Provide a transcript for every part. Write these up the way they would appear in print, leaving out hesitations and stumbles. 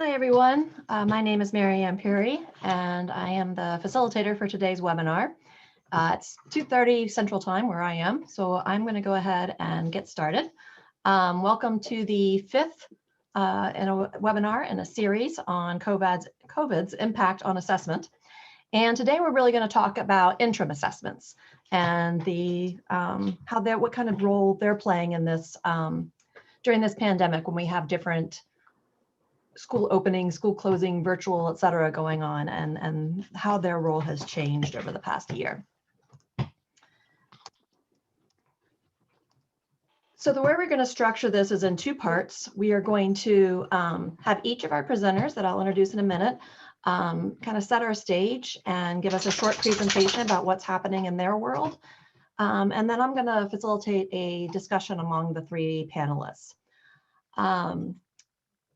Hi, everyone. My name is Mary Ann Perry, and I am the facilitator for today's webinar. It's 2:30 Central Time where I am, so I'm going to go ahead and get started. Welcome to the fifth in a webinar in a series on COVID's impact on assessment. And today we're really going to talk about interim assessments and what kind of role they're playing in this during this pandemic when we have different school opening, school closing, virtual, et cetera, going on, and how their role has changed over the past year. So the way we're going to structure this is in two parts. We are going to have each of our presenters that I'll introduce in a minute kind of set our stage and give us a short presentation about what's happening in their world. And then I'm going to facilitate a discussion among the three panelists.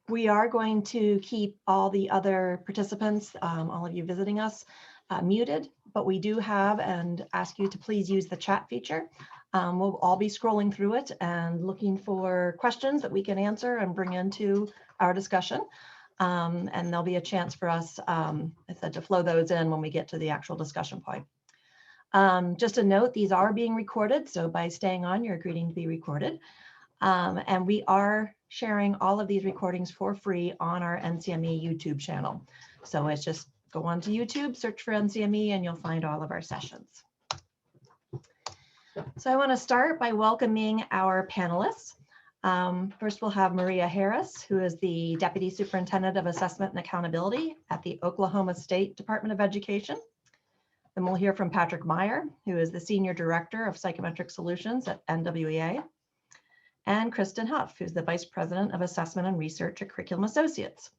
We are going to keep all the other participants, all of you visiting us, muted, but we do have and ask you to please use the chat feature. We'll all be scrolling through it and looking for questions that we can answer and bring into our discussion. And there'll be a chance for us, I said, to flow those in when we get to the actual discussion point. Just a note, these are being recorded, so by staying on, you're agreeing to be recorded. And we are sharing all of these recordings for free on our NCME YouTube channel. So it's just go onto YouTube, search for NCME, and you'll find all of our sessions. So I want to start by welcoming our panelists. First, we'll have Maria Harris, who is the Deputy Superintendent of Assessment and Accountability at the Oklahoma State Department of Education. Then we'll hear from Patrick Meyer, who is the Senior Director of Psychometric Solutions at NWEA. And Kristen Huff, who's the Vice President of Assessment and Research at Curriculum Associates.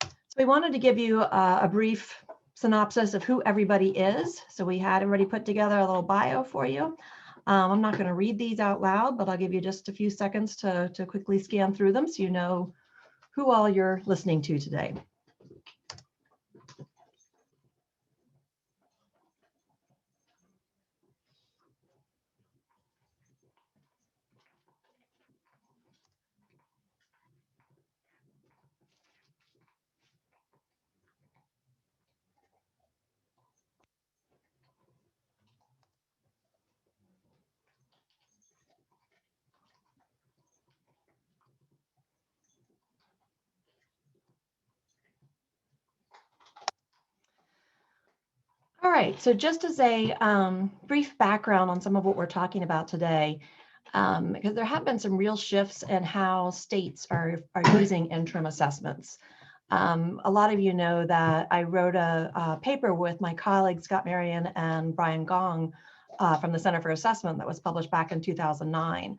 So we wanted to give you a brief synopsis of who everybody is. So we had already put together a little bio for you. I'm not going to read these out loud, but I'll give you just a few seconds to quickly scan through them so you know who all you're listening to today. All right, so just as a brief background on some of what we're talking about today, because there have been some real shifts in how states are using interim assessments. A lot of you know that I wrote a paper with my colleagues, Scott Marion and Brian Gong from the Center for Assessment that was published back in 2009.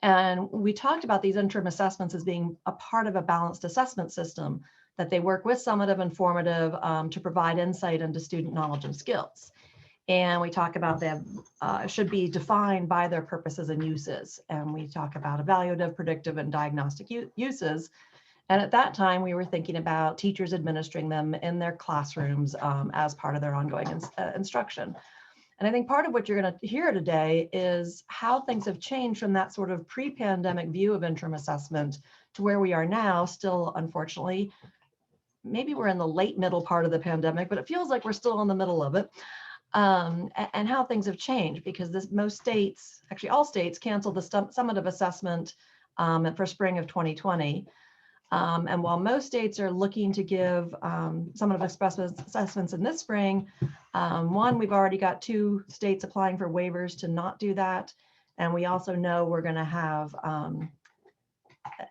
And we talked about these interim assessments as being a part of a balanced assessment system, that they work with summative and formative to provide insight into student knowledge and skills. And we talk about them should be defined by their purposes and uses. And we talk about evaluative, predictive, and diagnostic uses. And at that time, we were thinking about teachers administering them in their classrooms as part of their ongoing instruction. And I think part of what you're going to hear today is how things have changed from that sort of pre-pandemic view of interim assessment to where we are now, still, unfortunately. Maybe we're in the late middle part of the pandemic, but it feels like we're still in the middle of it. And how things have changed, because most states, actually all states, canceled the summative assessment for spring of 2020. And while most states are looking to give summative assessments in this spring, we've already got 2 states applying for waivers to not do that. And we also know we're going to have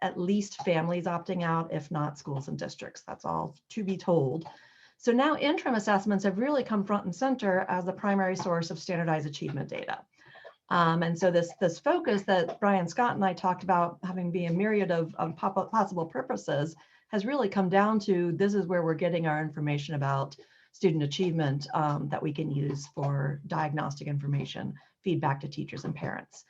at least families opting out, if not schools and districts. That's all to be told. So now interim assessments have really come front and center as the primary source of standardized achievement data. And so this focus that Brian Scott and I talked about having be a myriad of possible purposes has really come down to this is where we're getting our information about student achievement that we can use for diagnostic information, feedback to teachers and parents.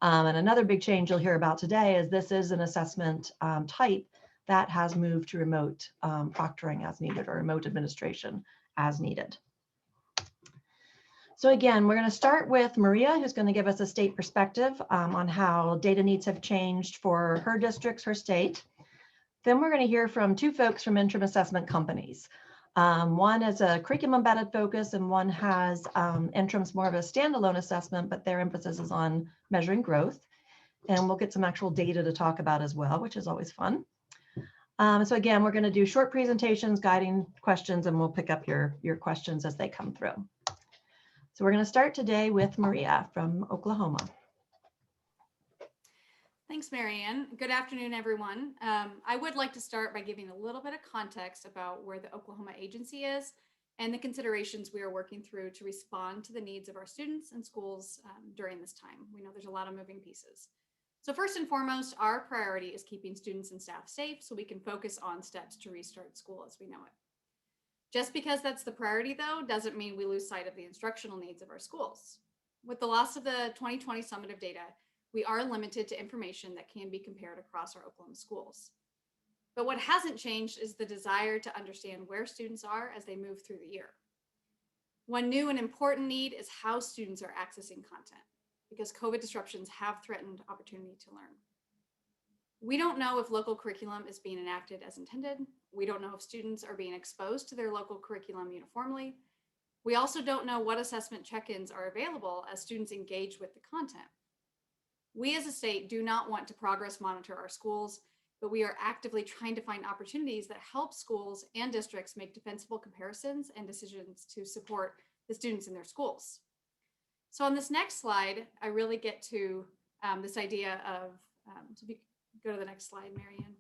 And another big change you'll hear about today is this is an assessment type that has moved to remote proctoring as needed, or remote administration as needed. So again, we're going to start with Maria, who's going to give us a state perspective on how data needs have changed for her districts, her state. Then we're going to hear from two folks from interim assessment companies. One is a curriculum embedded focus, and one has interim's more of a standalone assessment, but their emphasis is on measuring growth. And we'll get some actual data to talk about as well, which is always fun. So again, we're going to do short presentations, guiding questions, and we'll pick up your questions as they come through. So we're going to start today with Maria from Oklahoma. Thanks, Marianne. Good afternoon, everyone. I would like to start by giving a little bit of context about where the Oklahoma agency is and the considerations we are working through to respond to the needs of our students and schools during this time. We know there's a lot of moving pieces. So first and foremost, our priority is keeping students and staff safe so we can focus on steps to restart school as we know it. Just because that's the priority, though, doesn't mean we lose sight of the instructional needs of our schools. With the loss of the 2020 summative data, we are limited to information that can be compared across our Oklahoma schools. But what hasn't changed is the desire to understand where students are as they move through the year. One new and important need is how students are accessing content, because COVID disruptions have threatened opportunity to learn. We don't know if local curriculum is being enacted as intended. We don't know if students are being exposed to their local curriculum uniformly. We also don't know what assessment check-ins are available as students engage with the content. We as a state do not want to progress monitor our schools, but we are actively trying to find opportunities that help schools and districts make defensible comparisons and decisions to support the students in their schools. So on this next slide, I really get to this idea of, so if you go to the next slide, Marianne.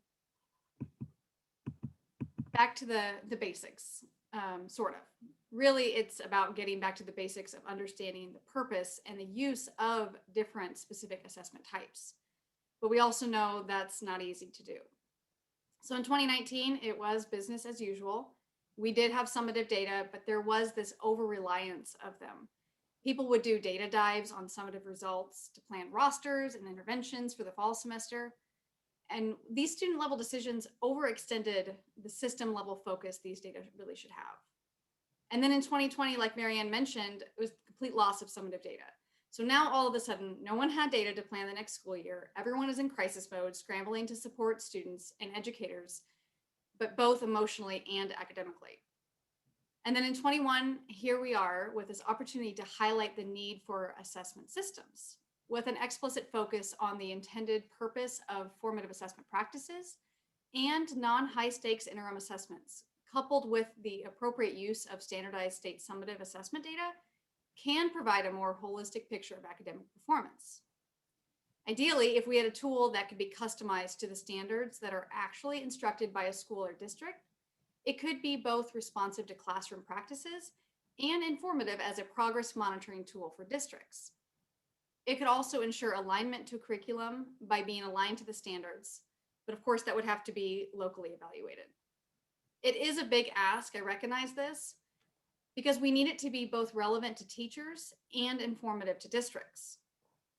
Back to the basics, sort of. Really, it's about getting back to the basics of understanding the purpose and the use of different specific assessment types. But we also know that's not easy to do. So in 2019, it was business as usual. We did have summative data, but there was this over-reliance of them. People would do data dives on summative results to plan rosters and interventions for the fall semester. And these student level decisions overextended the system level focus these data really should have. And then in 2020, like Marianne mentioned, it was the complete loss of summative data. So now all of a sudden, no one had data to plan the next school year. Everyone is in crisis mode, scrambling to support students and educators, but both emotionally and academically. And then in 21, here we are with this opportunity to highlight the need for assessment systems with an explicit focus on the intended purpose of formative assessment practices and non-high stakes interim assessments, coupled with the appropriate use of standardized state summative assessment data, can provide a more holistic picture of academic performance. Ideally, if we had a tool that could be customized to the standards that are actually instructed by a school or district, it could be both responsive to classroom practices and informative as a progress monitoring tool for districts. It could also ensure alignment to curriculum by being aligned to the standards, but of course that would have to be locally evaluated. It is a big ask, I recognize this, because we need it to be both relevant to teachers and informative to districts.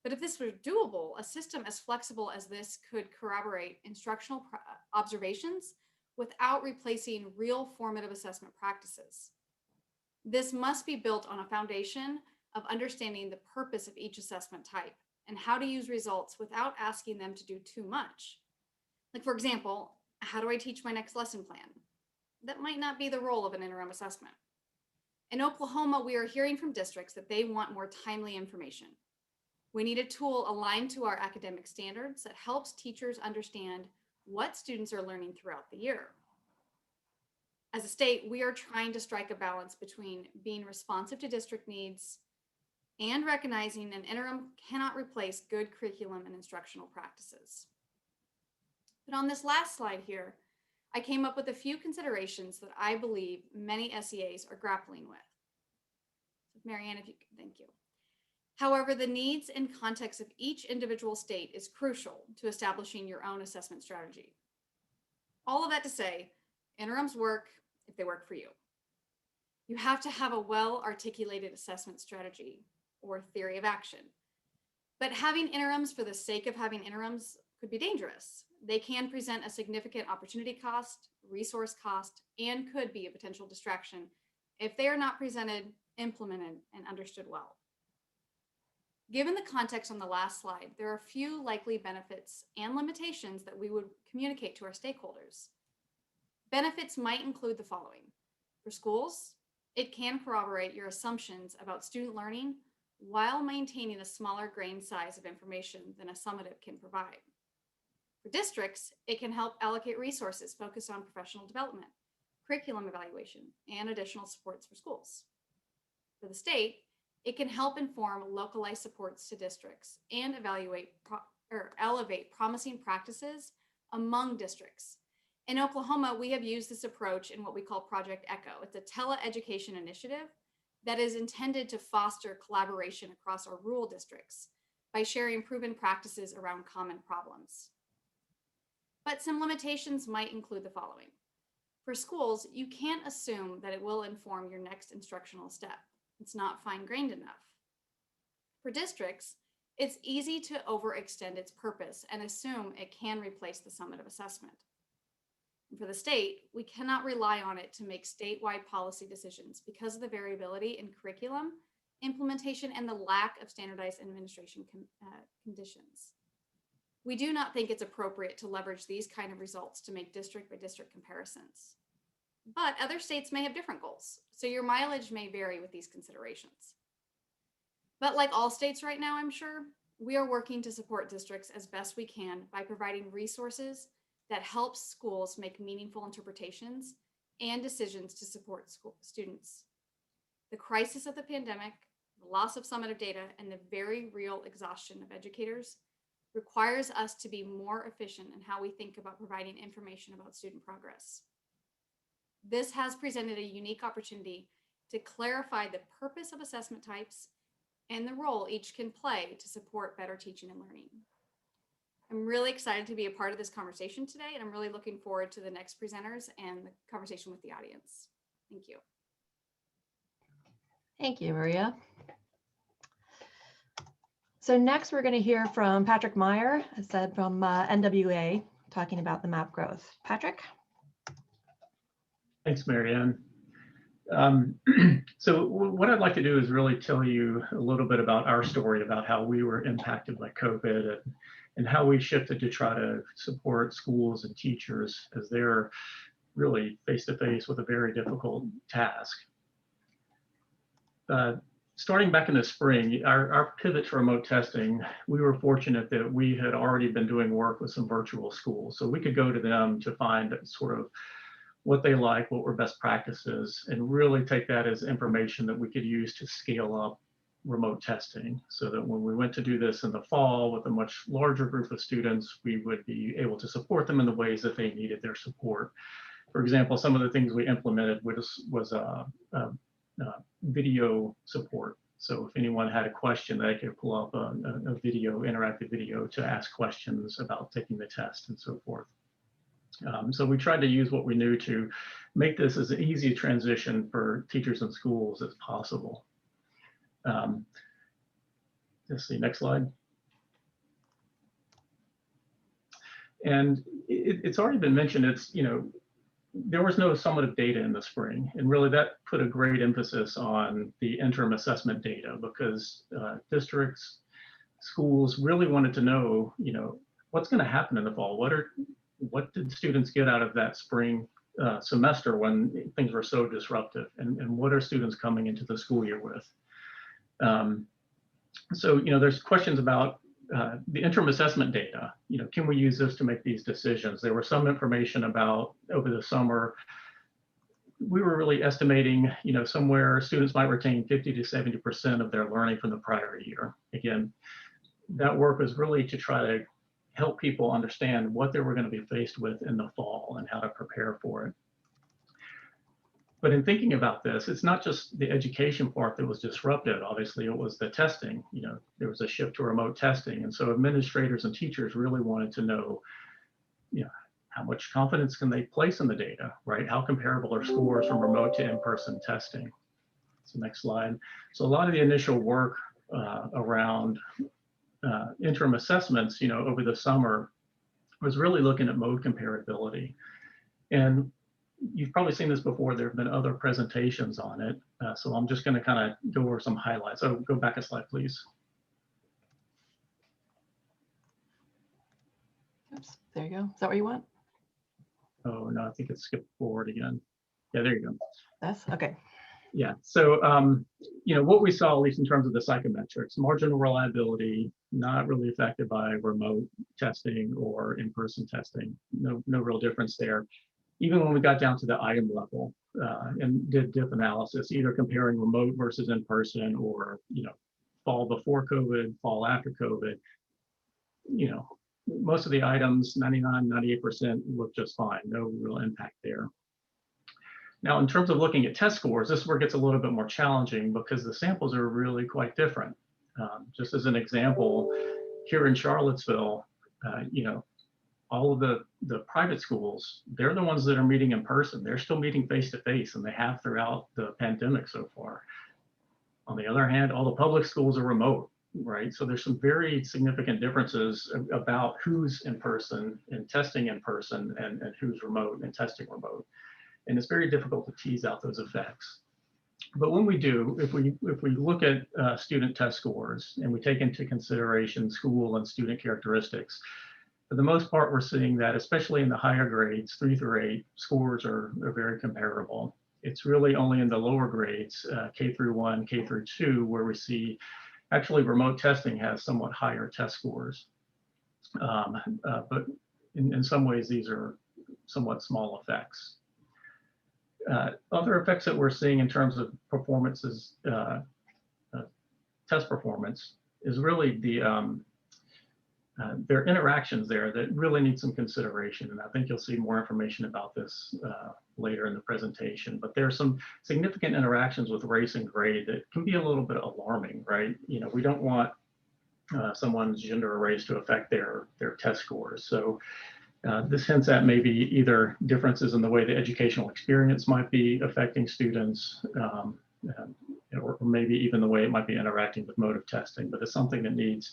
But if this were doable, a system as flexible as this could corroborate instructional observations without replacing real formative assessment practices. This must be built on a foundation of understanding the purpose of each assessment type and how to use results without asking them to do too much. Like, for example, how do I teach my next lesson plan? That might not be the role of an interim assessment. In Oklahoma, we are hearing from districts that they want more timely information. We need a tool aligned to our academic standards that helps teachers understand what students are learning throughout the year. As a state, we are trying to strike a balance between being responsive to district needs and recognizing an interim cannot replace good curriculum and instructional practices. But on this last slide here, I came up with a few considerations that I believe many SEAs are grappling with. So Marianne, if you could, thank you. However, the needs and context of each individual state is crucial to establishing your own assessment strategy. All of that to say, interims work if they work for you. You have to have a well-articulated assessment strategy or theory of action. But having interims for the sake of having interims could be dangerous. They can present a significant opportunity cost, resource cost, and could be a potential distraction if they are not presented, implemented, and understood well. Given the context on the last slide, there are a few likely benefits and limitations that we would communicate to our stakeholders. Benefits might include the following. For schools, it can corroborate your assumptions about student learning while maintaining a smaller grain size of information than a summative can provide. For districts, it can help allocate resources focused on professional development, curriculum evaluation, and additional supports for schools. For the state, it can help inform localized supports to districts and elevate promising practices among districts. In Oklahoma, we have used this approach in what we call Project ECHO. It's a tele-education initiative that is intended to foster collaboration across our rural districts by sharing proven practices around common problems. But some limitations might include the following. For schools, you can't assume that it will inform your next instructional step. It's not fine-grained enough. For districts, it's easy to overextend its purpose and assume it can replace the summative assessment. And for the state, we cannot rely on it to make statewide policy decisions because of the variability in curriculum, implementation, and the lack of standardized administration conditions. We do not think it's appropriate to leverage these kind of results to make district by district comparisons. But other states may have different goals, so your mileage may vary with these considerations. But like all states right now, I'm sure, we are working to support districts as best we can by providing resources that help schools make meaningful interpretations and decisions to support students. The crisis of the pandemic, the loss of summative data, and the very real exhaustion of educators requires us to be more efficient in how we think about providing information about student progress. This has presented a unique opportunity to clarify the purpose of assessment types and the role each can play to support better teaching and learning. I'm really excited to be a part of this conversation today, and I'm really looking forward to the next presenters and the conversation with the audience. Thank you. Thank you, Maria. So next we're going to hear from Patrick Meyer, as said, from NWA, talking about the map growth. Patrick? Thanks, Marianne. So what I'd like to do is really tell you a little bit about our story, about how we were impacted by COVID and how we shifted to try to support schools and teachers as they're really face-to-face with a very difficult task. Starting back in the spring, our pivot to remote testing, we were fortunate that we had already been doing work with some virtual schools. So we could go to them to find sort of what they like, what were best practices, and really take that as information that we could use to scale up remote testing, so that when we went to do this in the fall with a much larger group of students, we would be able to support them in the ways that they needed their support. For example, some of the things we implemented was video support. So if anyone had a question, they could pull up a interactive video to ask questions about taking the test and so forth. So we tried to use what we knew to make this as an easy transition for teachers and schools as possible. Let's see, next slide. And it's already been mentioned, there was no summative data in the spring, and really that put a great emphasis on the interim assessment data, because districts, schools really wanted to know, what's going to happen in the fall. What did students get out of that spring semester when things were so disruptive, and what are students coming into the school year with? So there's questions about the interim assessment data. Can we use this to make these decisions? There was some information about over the summer. We were really estimating, somewhere students might retain 50 to 70% of their learning from the prior year. Again, that work was really to try to help people understand what they were going to be faced with in the fall and how to prepare for it. But in thinking about this, it's not just the education part that was disrupted. Obviously, it was the testing. There was a shift to remote testing. And so administrators and teachers really wanted to know, how much confidence can they place in the data, right? How comparable are scores from remote to in-person testing? So next slide. So a lot of the initial work around interim assessments, over the summer was really looking at mode comparability. And you've probably seen this before. There have been other presentations on it. So I'm just going to kind of go over some highlights. So go back a slide, please. There you go. Is that where you want? Oh, no, I think it skipped forward again. Yeah, there you go. That's okay. Yeah, so, what we saw, at least in terms of the psychometrics, marginal reliability, not really affected by remote testing or in-person testing. No real difference there. Even when we got down to the item level and did diff analysis, either comparing remote versus in-person or, fall before COVID, fall after COVID, most of the items, 99, 98% look just fine. No real impact there. Now, in terms of looking at test scores, this is where it gets a little bit more challenging because the samples are really quite different. Just as an example, here in Charlottesville, all of the private schools, they're the ones that are meeting in person. They're still meeting face to face, and they have throughout the pandemic so far. On the other hand, all the public schools are remote, right? So there's some very significant differences about who's in person and testing in person and who's remote and testing remote. And it's very difficult to tease out those effects. But when we do, if we look at student test scores and we take into consideration school and student characteristics, for the most part, we're seeing that, especially in the higher grades, 3 through 8, scores are very comparable. It's really only in the lower grades, K through 1, K through 2, where we see actually remote testing has somewhat higher test scores. But in some ways, these are somewhat small effects. Other effects that we're seeing in terms of performances, test performance, is really there are interactions there that really need some consideration. And I think you'll see more information about this later in the presentation. But there are some significant interactions with race and grade that can be a little bit alarming, right? We don't want someone's gender or race to affect their test scores. So this hints at maybe either differences in the way the educational experience might be affecting students, or maybe even the way it might be interacting with mode of testing, but it's something that needs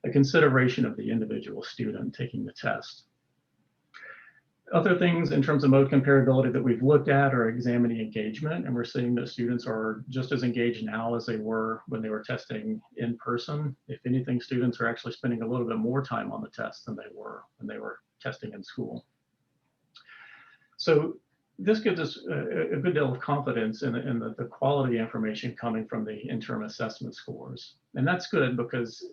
a consideration of the individual student taking the test. Other things in terms of mode comparability that we've looked at are examining engagement, and we're seeing that students are just as engaged now as they were when they were testing in person. If anything, students are actually spending a little bit more time on the test than they were when they were testing in school. So this gives us a good deal of confidence in the quality information coming from the interim assessment scores. And that's good because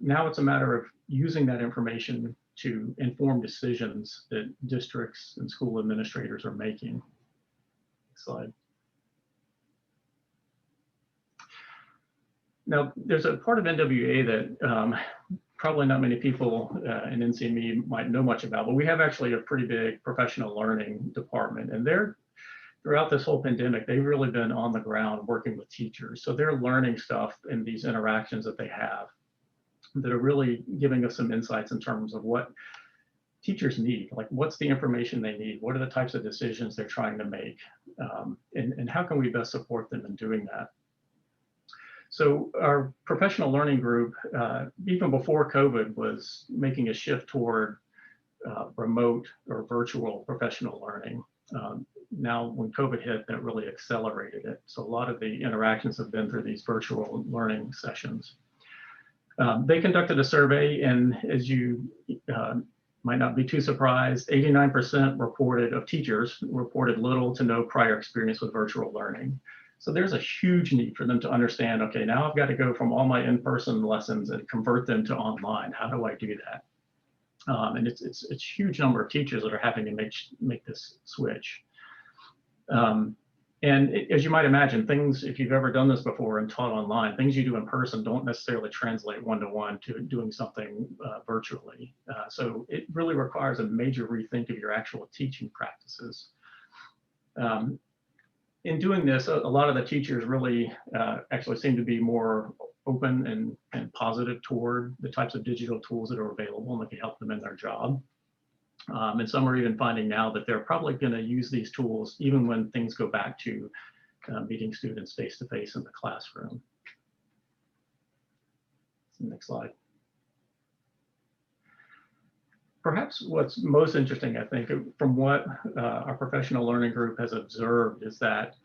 now it's a matter of using that information to inform decisions that districts and school administrators are making. Next slide. Now, there's a part of NWA that probably not many people in NCME might know much about, but we have actually a pretty big professional learning department, and throughout this whole pandemic, they've really been on the ground working with teachers. So they're learning stuff in these interactions that they have that are really giving us some insights in terms of what teachers need, like what's the information they need, what are the types of decisions they're trying to make, and how can we best support them in doing that. So our professional learning group, even before COVID, was making a shift toward remote or virtual professional learning. Now, when COVID hit, that really accelerated it. So a lot of the interactions have been through these virtual learning sessions. They conducted a survey, and as you might not be too surprised, 89% of teachers reported little to no prior experience with virtual learning. So there's a huge need for them to understand, okay, now I've got to go from all my in-person lessons and convert them to online. How do I do that? And it's a huge number of teachers that are having to make this switch. And as you might imagine, things, if you've ever done this before and taught online, things you do in person don't necessarily translate one-to-one to doing something virtually. So it really requires a major rethink of your actual teaching practices. In doing this, a lot of the teachers really actually seem to be more open and positive toward the types of digital tools that are available and that can help them in their job. And some are even finding now that they're probably going to use these tools even when things go back to meeting students face-to-face in the classroom. Next slide. Perhaps what's most interesting, I think, from what our professional learning group has observed is that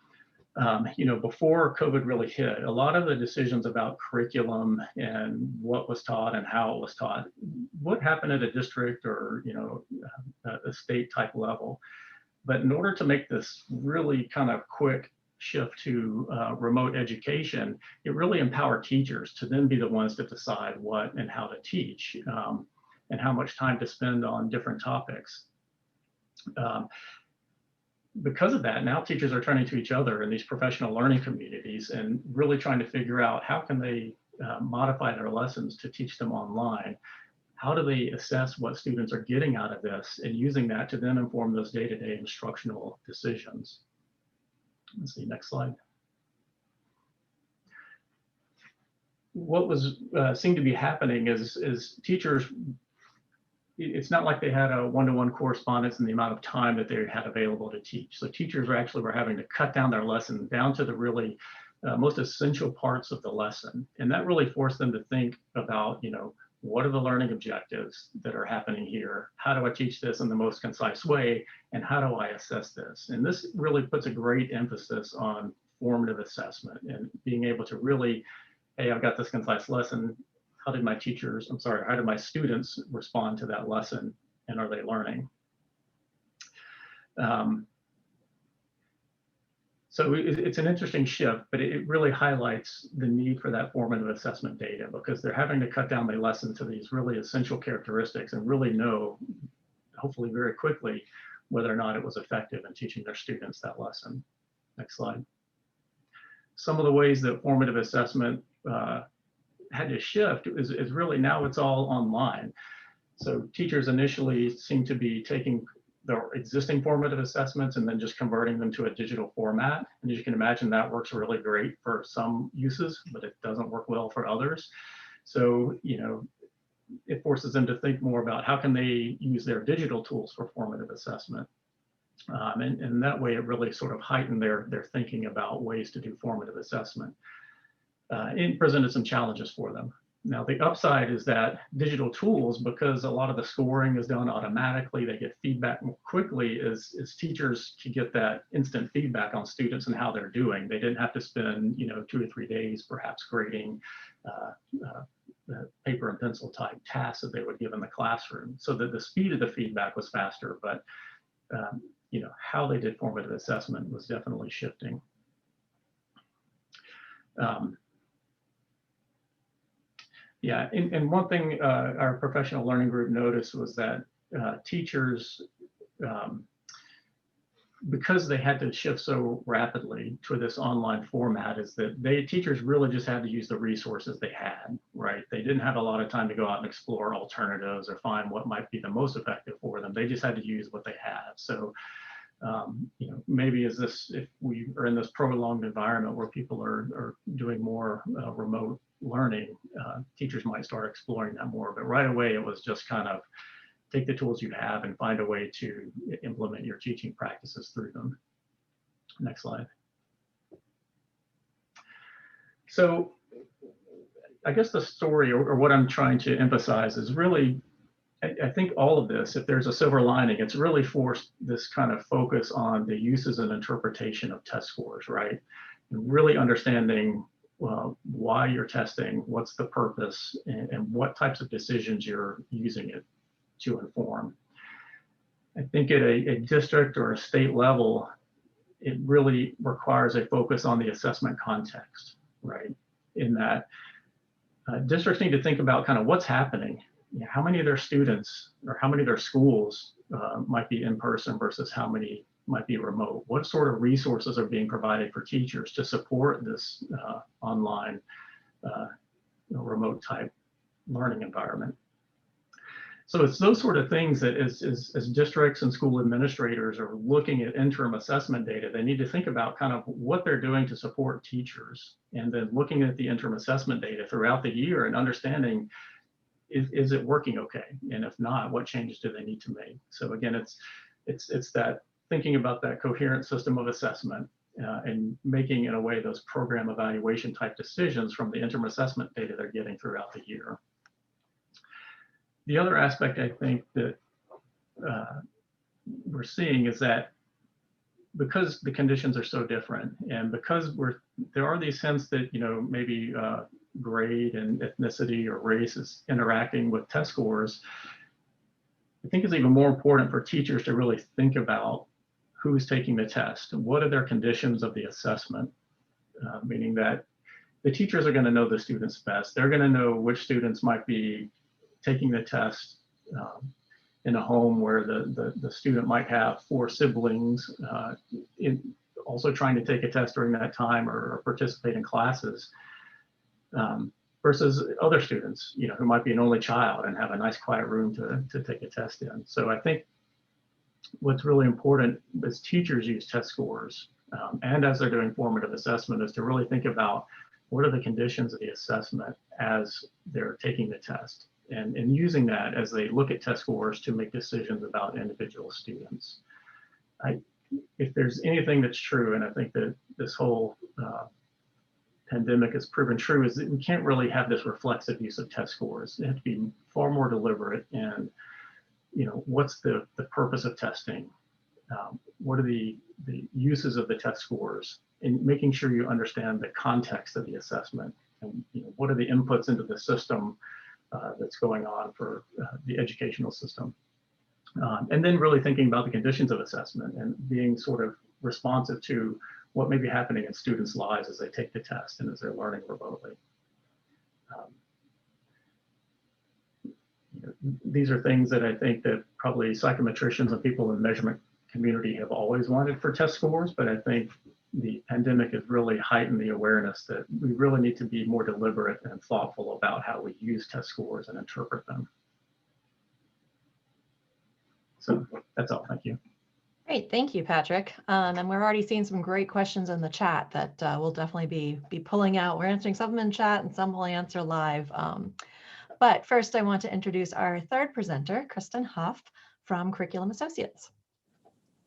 Before COVID really hit, a lot of the decisions about curriculum and what was taught and how it was taught, what happened at a district or, a state type level. But in order to make this really kind of quick shift to remote education, it really empowered teachers to then be the ones to decide what and how to teach, and how much time to spend on different topics. Because of that, now teachers are turning to each other in these professional learning communities and really trying to figure out how can they modify their lessons to teach them online. How do they assess what students are getting out of this and using that to then inform those day-to-day instructional decisions? Let's see, next slide. What was seemed to be happening is teachers, it's not like they had a one-to-one correspondence in the amount of time that they had available to teach. So teachers were having to cut down their lesson down to the really most essential parts of the lesson. And that really forced them to think about, what are the learning objectives that are happening here? How do I teach this in the most concise way? And how do I assess this? And this really puts a great emphasis on formative assessment and being able to really, hey, I've got this concise lesson. How did my students respond to that lesson, and are they learning? So it's an interesting shift, but it really highlights the need for that formative assessment data, because they're having to cut down their lesson to these really essential characteristics and really know, hopefully very quickly, whether or not it was effective in teaching their students that lesson. Next slide. Some of the ways that formative assessment had to shift is really now it's all online. So teachers initially seem to be taking their existing formative assessments and then just converting them to a digital format. And as you can imagine, that works really great for some uses, but it doesn't work well for others. So, it forces them to think more about how can they use their digital tools for formative assessment. And that way it really sort of heightened their thinking about ways to do formative assessment. It presented some challenges for them. Now, the upside is that digital tools, because a lot of the scoring is done automatically, they get feedback more quickly as teachers can get that instant feedback on students and how they're doing. They didn't have to spend, 2 or 3 days perhaps grading paper and pencil type tasks that they would give in the classroom. So that the speed of the feedback was faster, but how they did formative assessment was definitely shifting. Yeah, and one thing our professional learning group noticed was that teachers, because they had to shift so rapidly to this online format, is that teachers really just had to use the resources they had, right? They didn't have a lot of time to go out and explore alternatives or find what might be the most effective for them. They just had to use what they have. So, maybe if we are in this prolonged environment where people are doing more remote learning, teachers might start exploring that more. But right away, it was just kind of take the tools you have and find a way to implement your teaching practices through them. Next slide. So I guess the story or what I'm trying to emphasize is really, I think all of this, if there's a silver lining, it's really forced this kind of focus on the uses and interpretation of test scores, right? And really understanding why you're testing, what's the purpose, and what types of decisions you're using it to inform. I think at a district or a state level, it really requires a focus on the assessment context, right? In that districts need to think about kind of what's happening. How many of their students or how many of their schools might be in person versus how many might be remote? What sort of resources are being provided for teachers to support this online remote type learning environment? So it's those sort of things that as districts and school administrators are looking at interim assessment data, they need to think about kind of what they're doing to support teachers, and then looking at the interim assessment data throughout the year and understanding, is it working okay? And if not, what changes do they need to make? So again, it's that thinking about that coherent system of assessment and making in a way those program evaluation type decisions from the interim assessment data they're getting throughout the year. The other aspect I think that we're seeing is that because the conditions are so different, and because there are these hints that, maybe grade and ethnicity or race is interacting with test scores, I think it's even more important for teachers to really think about who's taking the test and what are their conditions of the assessment, meaning that the teachers are going to know the students best. They're going to know which students might be taking the test in a home where the student might have 4 siblings, also trying to take a test during that time or participate in classes, versus other students, who might be an only child and have a nice quiet room to take a test in. So I think what's really important as teachers use test scores and as they're doing formative assessment is to really think about what are the conditions of the assessment as they're taking the test, and using that as they look at test scores to make decisions about individual students. If there's anything that's true, and I think that this whole pandemic has proven true, is that we can't really have this reflexive use of test scores. They have to be far more deliberate, and what's the purpose of testing? What are the uses of the test scores, and making sure you understand the context of the assessment, and what are the inputs into the system that's going on for the educational system. And then really thinking about the conditions of assessment and being sort of responsive to what may be happening in students' lives as they take the test and as they're learning remotely. These are things that I think that probably psychometricians and people in the measurement community have always wanted for test scores, but I think the pandemic has really heightened the awareness that we really need to be more deliberate and thoughtful about how we use test scores and interpret them. So that's all. Thank you. Great, thank you, Patrick. And we're already seeing some great questions in the chat that we'll definitely be pulling out. We're answering some of them in chat and some we'll answer live. But first, I want to introduce our third presenter, Kristen Huff from Curriculum Associates.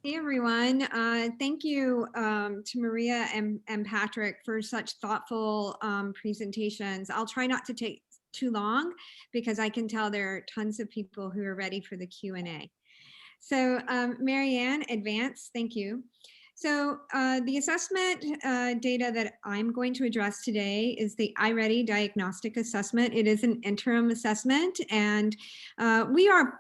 Hey everyone, thank you to Maria and Patrick for such thoughtful presentations. I'll try not to take too long because I can tell there are tons of people who are ready for the Q&A. So Marianne, advance, thank you. So the assessment data that I'm going to address today is the Iready Diagnostic Assessment. It is an interim assessment, and we are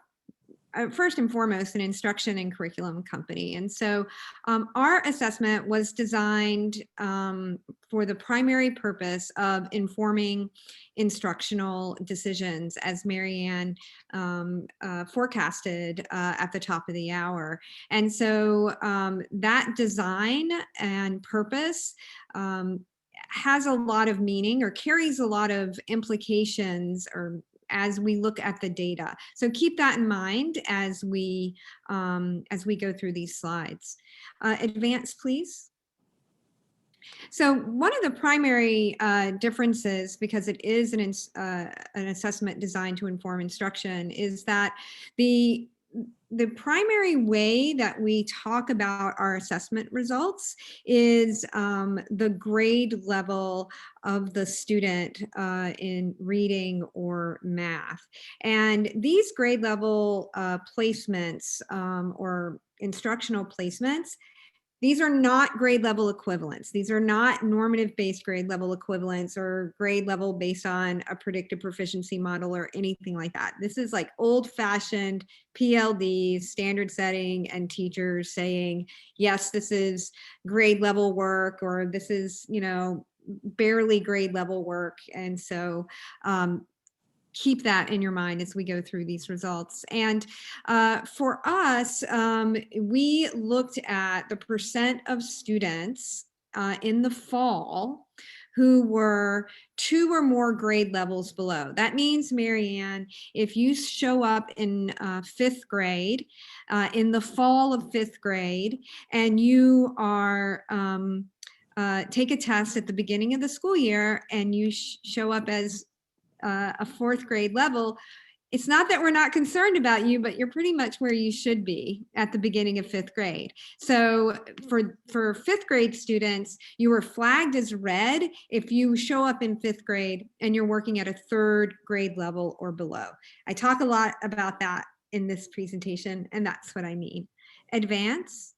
first and foremost an instruction and curriculum company. And so our assessment was designed for the primary purpose of informing instructional decisions, as Marianne forecasted at the top of the hour. And so that design and purpose has a lot of meaning or carries a lot of implications or as we look at the data. So keep that in mind as we go through these slides. Advance, please. So one of the primary differences, because it is an assessment designed to inform instruction, is that the primary way that we talk about our assessment results is the grade level of the student in reading or math. And these grade level placements or instructional placements, these are not grade level equivalents. These are not normative based grade level equivalents or grade level based on a predictive proficiency model or anything like that. This is like old fashioned PLD, standard setting, and teachers saying, yes, this is grade level work, or this is, barely grade level work. And so keep that in your mind as we go through these results. And for us, we looked at the percent of students in the fall who were 2 or more grade levels below. That means, Marianne, if you show up in 5th grade, in the fall of 5th grade, and you are take a test at the beginning of the school year and you show up as a 4th grade level, it's not that we're not concerned about you, but you're pretty much where you should be at the beginning of 5th grade. So for 5th grade students, you were flagged as red if you show up in 5th grade and you're working at a 3rd grade level or below. I talk a lot about that in this presentation, and that's what I mean. Advance.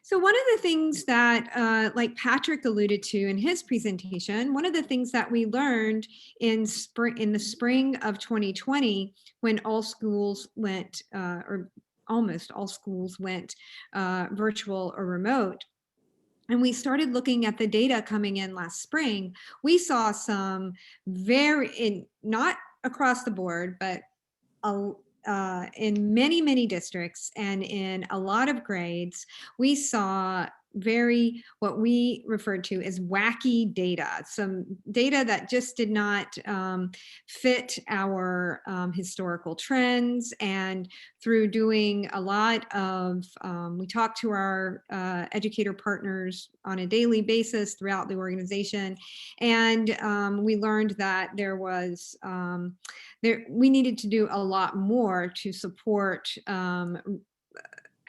So one of the things that, like Patrick alluded to in his presentation, one of the things that we learned in the spring of 2020, when all schools went, or almost all schools went virtual or remote, and we started looking at the data coming in last spring, we saw some not across the board, but in many, many districts and in a lot of grades, we saw what we referred to as wacky data, some data that just did not fit our historical trends. And through doing a lot of, we talked to our educator partners on a daily basis throughout the organization, and we learned that we needed to do a lot more to support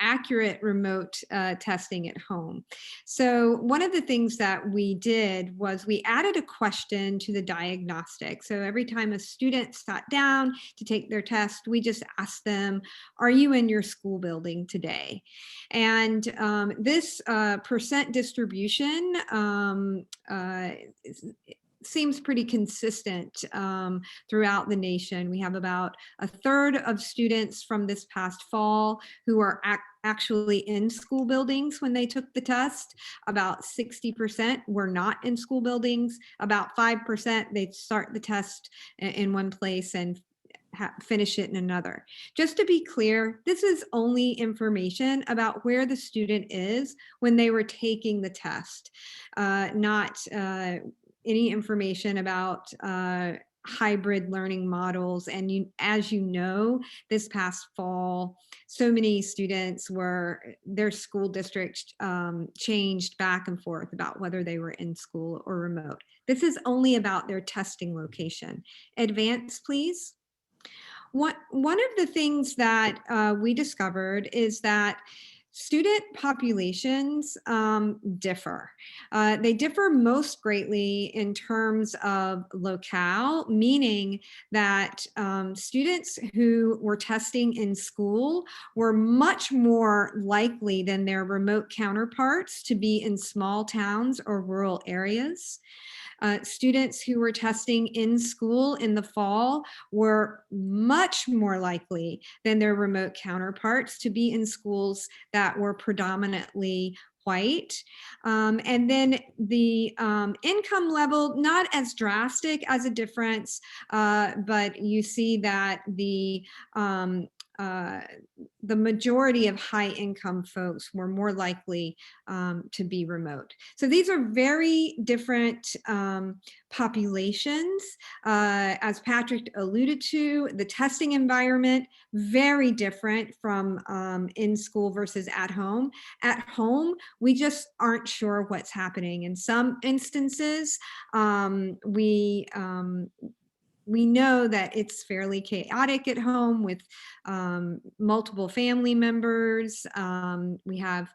accurate remote testing at home. So one of the things that we did was we added a question to the diagnostic. So every time a student sat down to take their test, we just asked them, are you in your school building today? And this percent distribution seems pretty consistent throughout the nation. We have about a third of students from this past fall who are actually in school buildings when they took the test. About 60% were not in school buildings. About 5%, they'd start the test in one place and finish it in another. Just to be clear, this is only information about where the student is when they were taking the test, not any information about hybrid learning models. And as you know, this past fall, so many students their school district changed back and forth about whether they were in school or remote. This is only about their testing location. Advance, please. One of the things that we discovered is that student populations differ. They differ most greatly in terms of locale, meaning that students who were testing in school were much more likely than their remote counterparts to be in small towns or rural areas. Students who were testing in school in the fall were much more likely than their remote counterparts to be in schools that were predominantly white. And then the income level, not as drastic as a difference, but you see that the majority of high income folks were more likely to be remote. So these are very different populations. As Patrick alluded to, the testing environment, very different from in school versus at home. At home, we just aren't sure what's happening. In some instances, we know that it's fairly chaotic at home with multiple family members. We have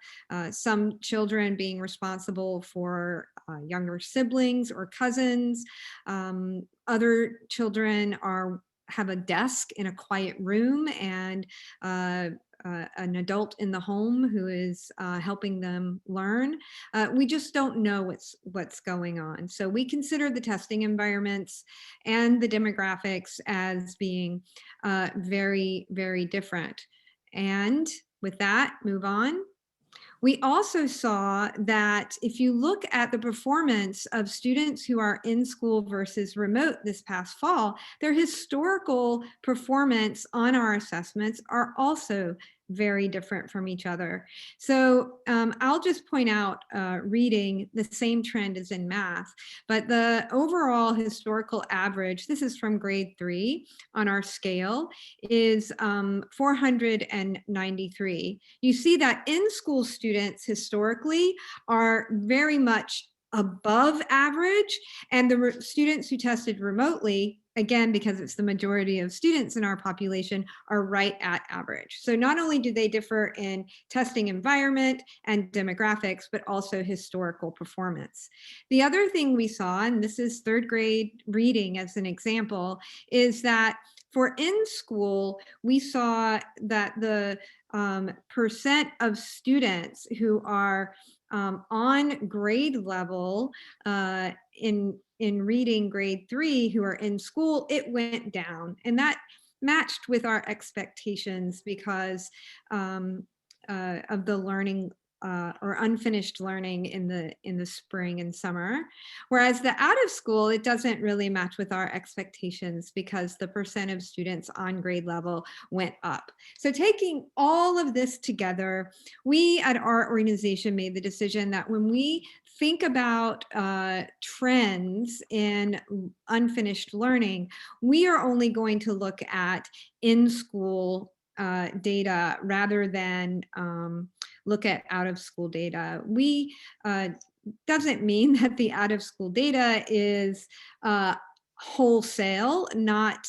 some children being responsible for younger siblings or cousins. Other children have a desk in a quiet room and an adult in the home who is helping them learn. We just don't know what's going on. So we consider the testing environments and the demographics as being very, very different. And with that, move on. We also saw that if you look at the performance of students who are in school versus remote this past fall, their historical performance on our assessments are also very different from each other. So I'll just point out reading the same trend as in math, but the overall historical average, this is from grade 3 on our scale, is 493. You see that in-school students historically are very much above average, and the students who tested remotely, again, because it's the majority of students in our population, are right at average. So not only do they differ in testing environment and demographics, but also historical performance. The other thing we saw, and this is third grade reading as an example, is that For in school, we saw that the percent of students who are on grade level in reading grade 3 who are in school, it went down, and that matched with our expectations because of the learning or unfinished learning in the spring and summer. Whereas the out of school, it doesn't really match with our expectations because the percent of students on grade level went up. So taking all of this together, we at our organization made the decision that when we think about trends in unfinished learning, we are only going to look at in-school data rather than look at out of school data. We doesn't mean that the out of school data is wholesale not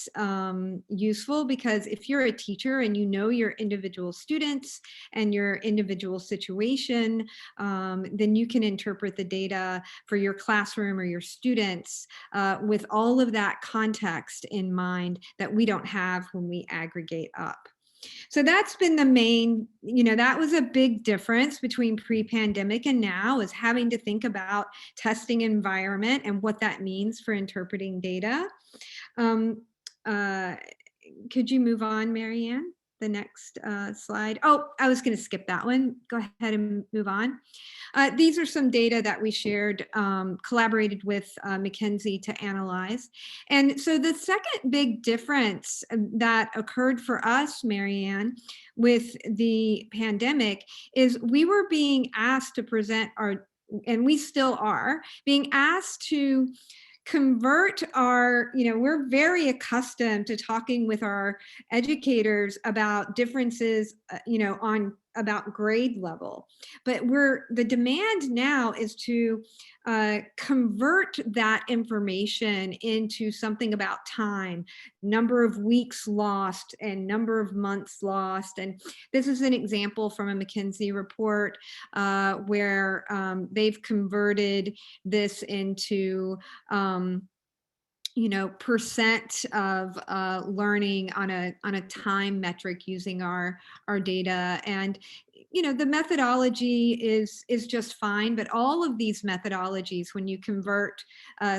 useful, because if you're a teacher and you know your individual students and your individual situation, then you can interpret the data for your classroom or your students with all of that context in mind that we don't have when we aggregate up. So that's been the main, that was a big difference between pre-pandemic and now, is having to think about testing environment and what that means for interpreting data. Could you move on, Marianne? The next slide. Oh, I was going to skip that one. Go ahead and move on. These are some data that we shared, collaborated with McKinsey to analyze. And so the second big difference that occurred for us, Marianne, with the pandemic is we were being asked to present and we still are, being asked to convert our, we're very accustomed to talking with our educators about differences, about grade level, but the demand now is to convert that information into something about time, number of weeks lost and number of months lost. And this is an example from a McKinsey report where they've converted this into percent of learning on a time metric using our data. And the methodology is just fine, but all of these methodologies, when you convert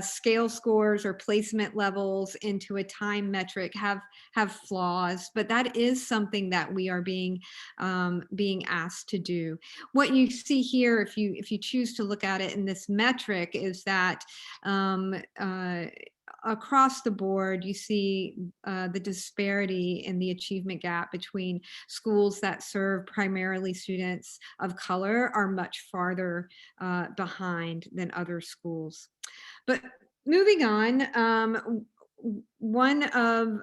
scale scores or placement levels into a time metric, have flaws. But that is something that we are being asked to do. What you see here, if you choose to look at it in this metric, is that across the board, you see the disparity in the achievement gap between schools that serve primarily students of color are much farther behind than other schools. But moving on, one of,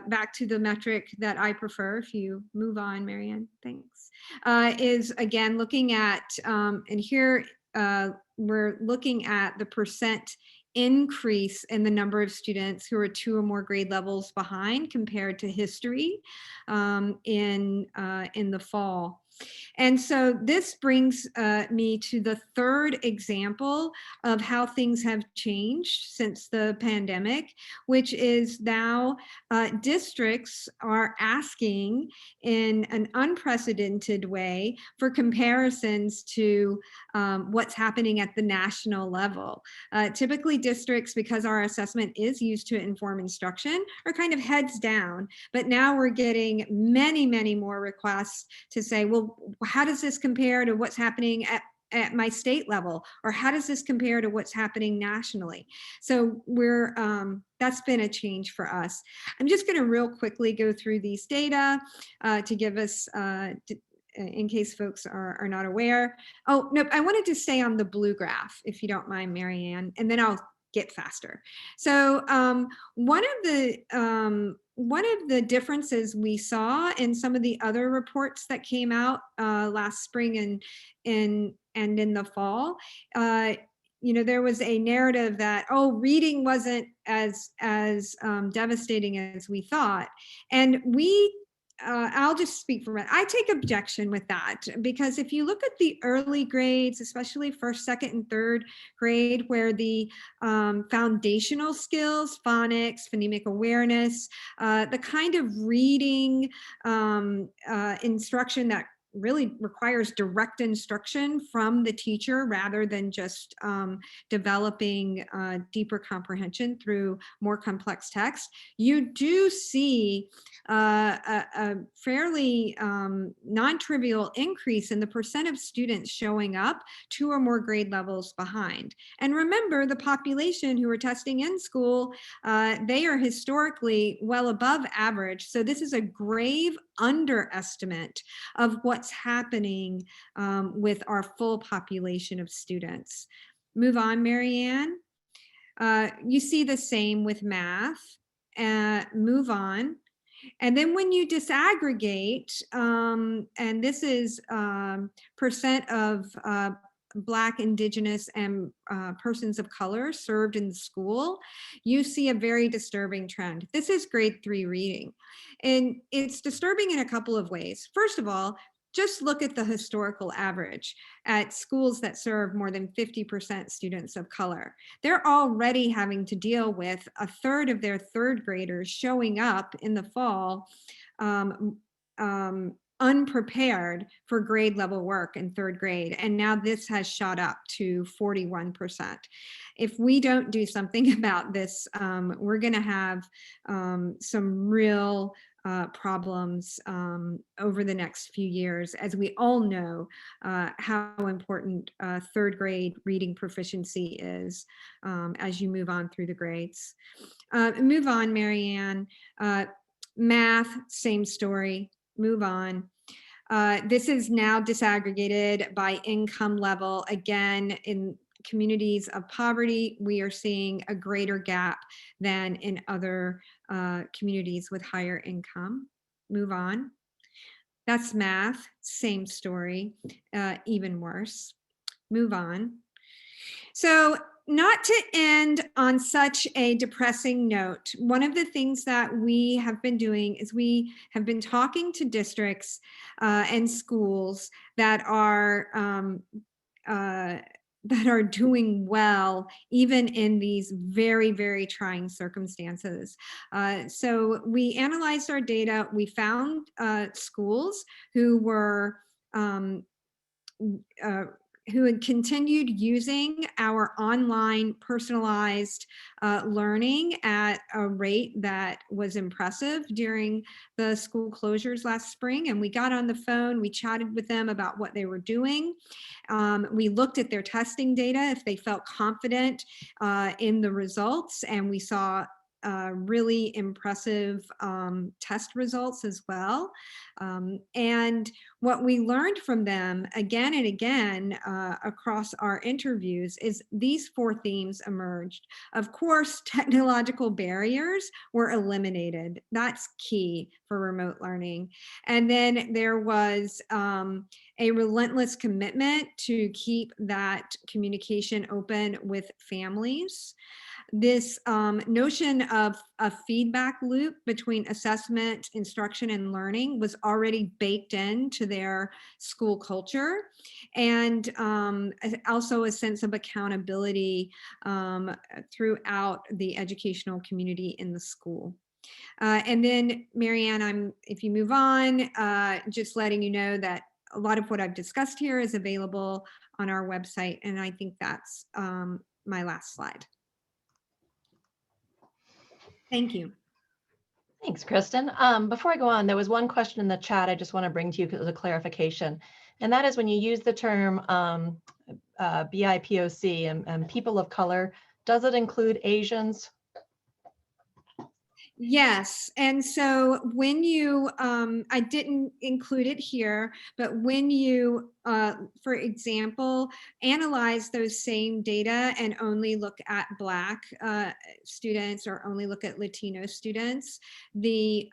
back to the metric that I prefer, if you move on, Marianne, thanks, is again looking at, and here we're looking at the percent increase in the number of students who are 2 or more grade levels behind compared to history in the fall. And so this brings me to the third example of how things have changed since the pandemic, which is now districts are asking in an unprecedented way for comparisons to what's happening at the national level. Typically districts, because our assessment is used to inform instruction, are kind of heads down, but now we're getting many, many more requests to say, well, how does this compare to what's happening at my state level? Or how does this compare to what's happening nationally? So that's been a change for us. I'm just going to real quickly go through these data to give us, in case folks are not aware. Oh, nope, I wanted to stay on the blue graph, if you don't mind, Marianne, and then I'll get faster. So one of the differences we saw in some of the other reports that came out last spring and in the fall, there was a narrative that, oh, reading wasn't as devastating as we thought. And we I'll just speak for a minute. I take objection with that because if you look at the early grades, especially first, second, and third grade, where the foundational skills, phonics, phonemic awareness, the kind of reading instruction that really requires direct instruction from the teacher rather than just developing deeper comprehension through more complex text, you do see a fairly non-trivial increase in the percent of students showing up 2 or more grade levels behind. And remember, the population who are testing in school, they are historically well above average. So this is a grave underestimate of what's happening with our full population of students. Move on, Marianne. You see the same with math. Move on. And then when you disaggregate, and this is percent of Black, Indigenous, and persons of color served in the school, you see a very disturbing trend. This is grade 3 reading. And it's disturbing in a couple of ways. First of all, just look at the historical average at schools that serve more than 50% students of color. They're already having to deal with a third of their third graders showing up in the fall unprepared for grade level work in third grade. And now this has shot up to 41%. If we don't do something about this, we're going to have some real problems over the next few years, as we all know how important third grade reading proficiency is as you move on through the grades. Move on, Marianne. Math, same story. Move on. This is now disaggregated by income level. Again, in communities of poverty, we are seeing a greater gap than in other communities with higher income. Move on. That's math, same story, even worse. Move on. So, not to end on such a depressing note, one of the things that we have been doing is we have been talking to districts and schools that are doing well, even in these very, very trying circumstances. So we analyzed our data. We found schools who were who had continued using our online personalized learning at a rate that was impressive during the school closures last spring. And we got on the phone, we chatted with them about what they were doing. We looked at their testing data, if they felt confident in the results, and we saw really impressive test results as well. And what we learned from them again and again across our interviews is these 4 themes emerged. Of course, technological barriers were eliminated. That's key for remote learning. And then there was a relentless commitment to keep that communication open with families. This notion of a feedback loop between assessment, instruction, and learning was already baked into their school culture, and also a sense of accountability throughout the educational community in the school. And then, Marianne, if you move on, just letting you know that a lot of what I've discussed here is available on our website, and I think that's my last slide. Thank you. Thanks, Kristen. Before I go on, there was one question in the chat I just want to bring to you because it was a clarification. And that is when you use the term BIPOC and people of color, does it include Asians? Yes, and so when you, I didn't include it here, but when you, for example, analyze those same data and only look at Black students or only look at Latino students, the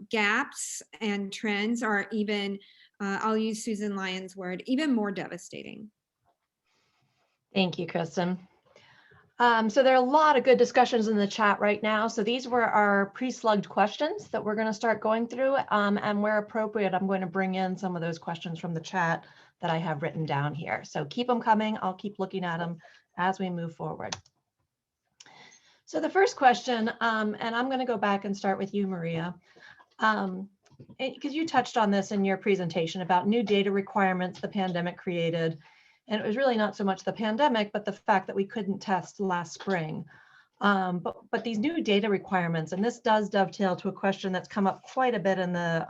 gaps and trends are even, I'll use Susan Lyon's word, even more devastating. Thank you, Kristen. So there are a lot of good discussions in the chat right now. So these were our pre-slugged questions that we're going to start going through. And where appropriate, I'm going to bring in some of those questions from the chat that I have written down here. So keep them coming. I'll keep looking at them as we move forward. So the first question, and I'm going to go back and start with you, Maria, because you touched on this in your presentation about new data requirements the pandemic created. And it was really not so much the pandemic, but the fact that we couldn't test last spring. But these new data requirements, and this does dovetail to a question that's come up quite a bit in the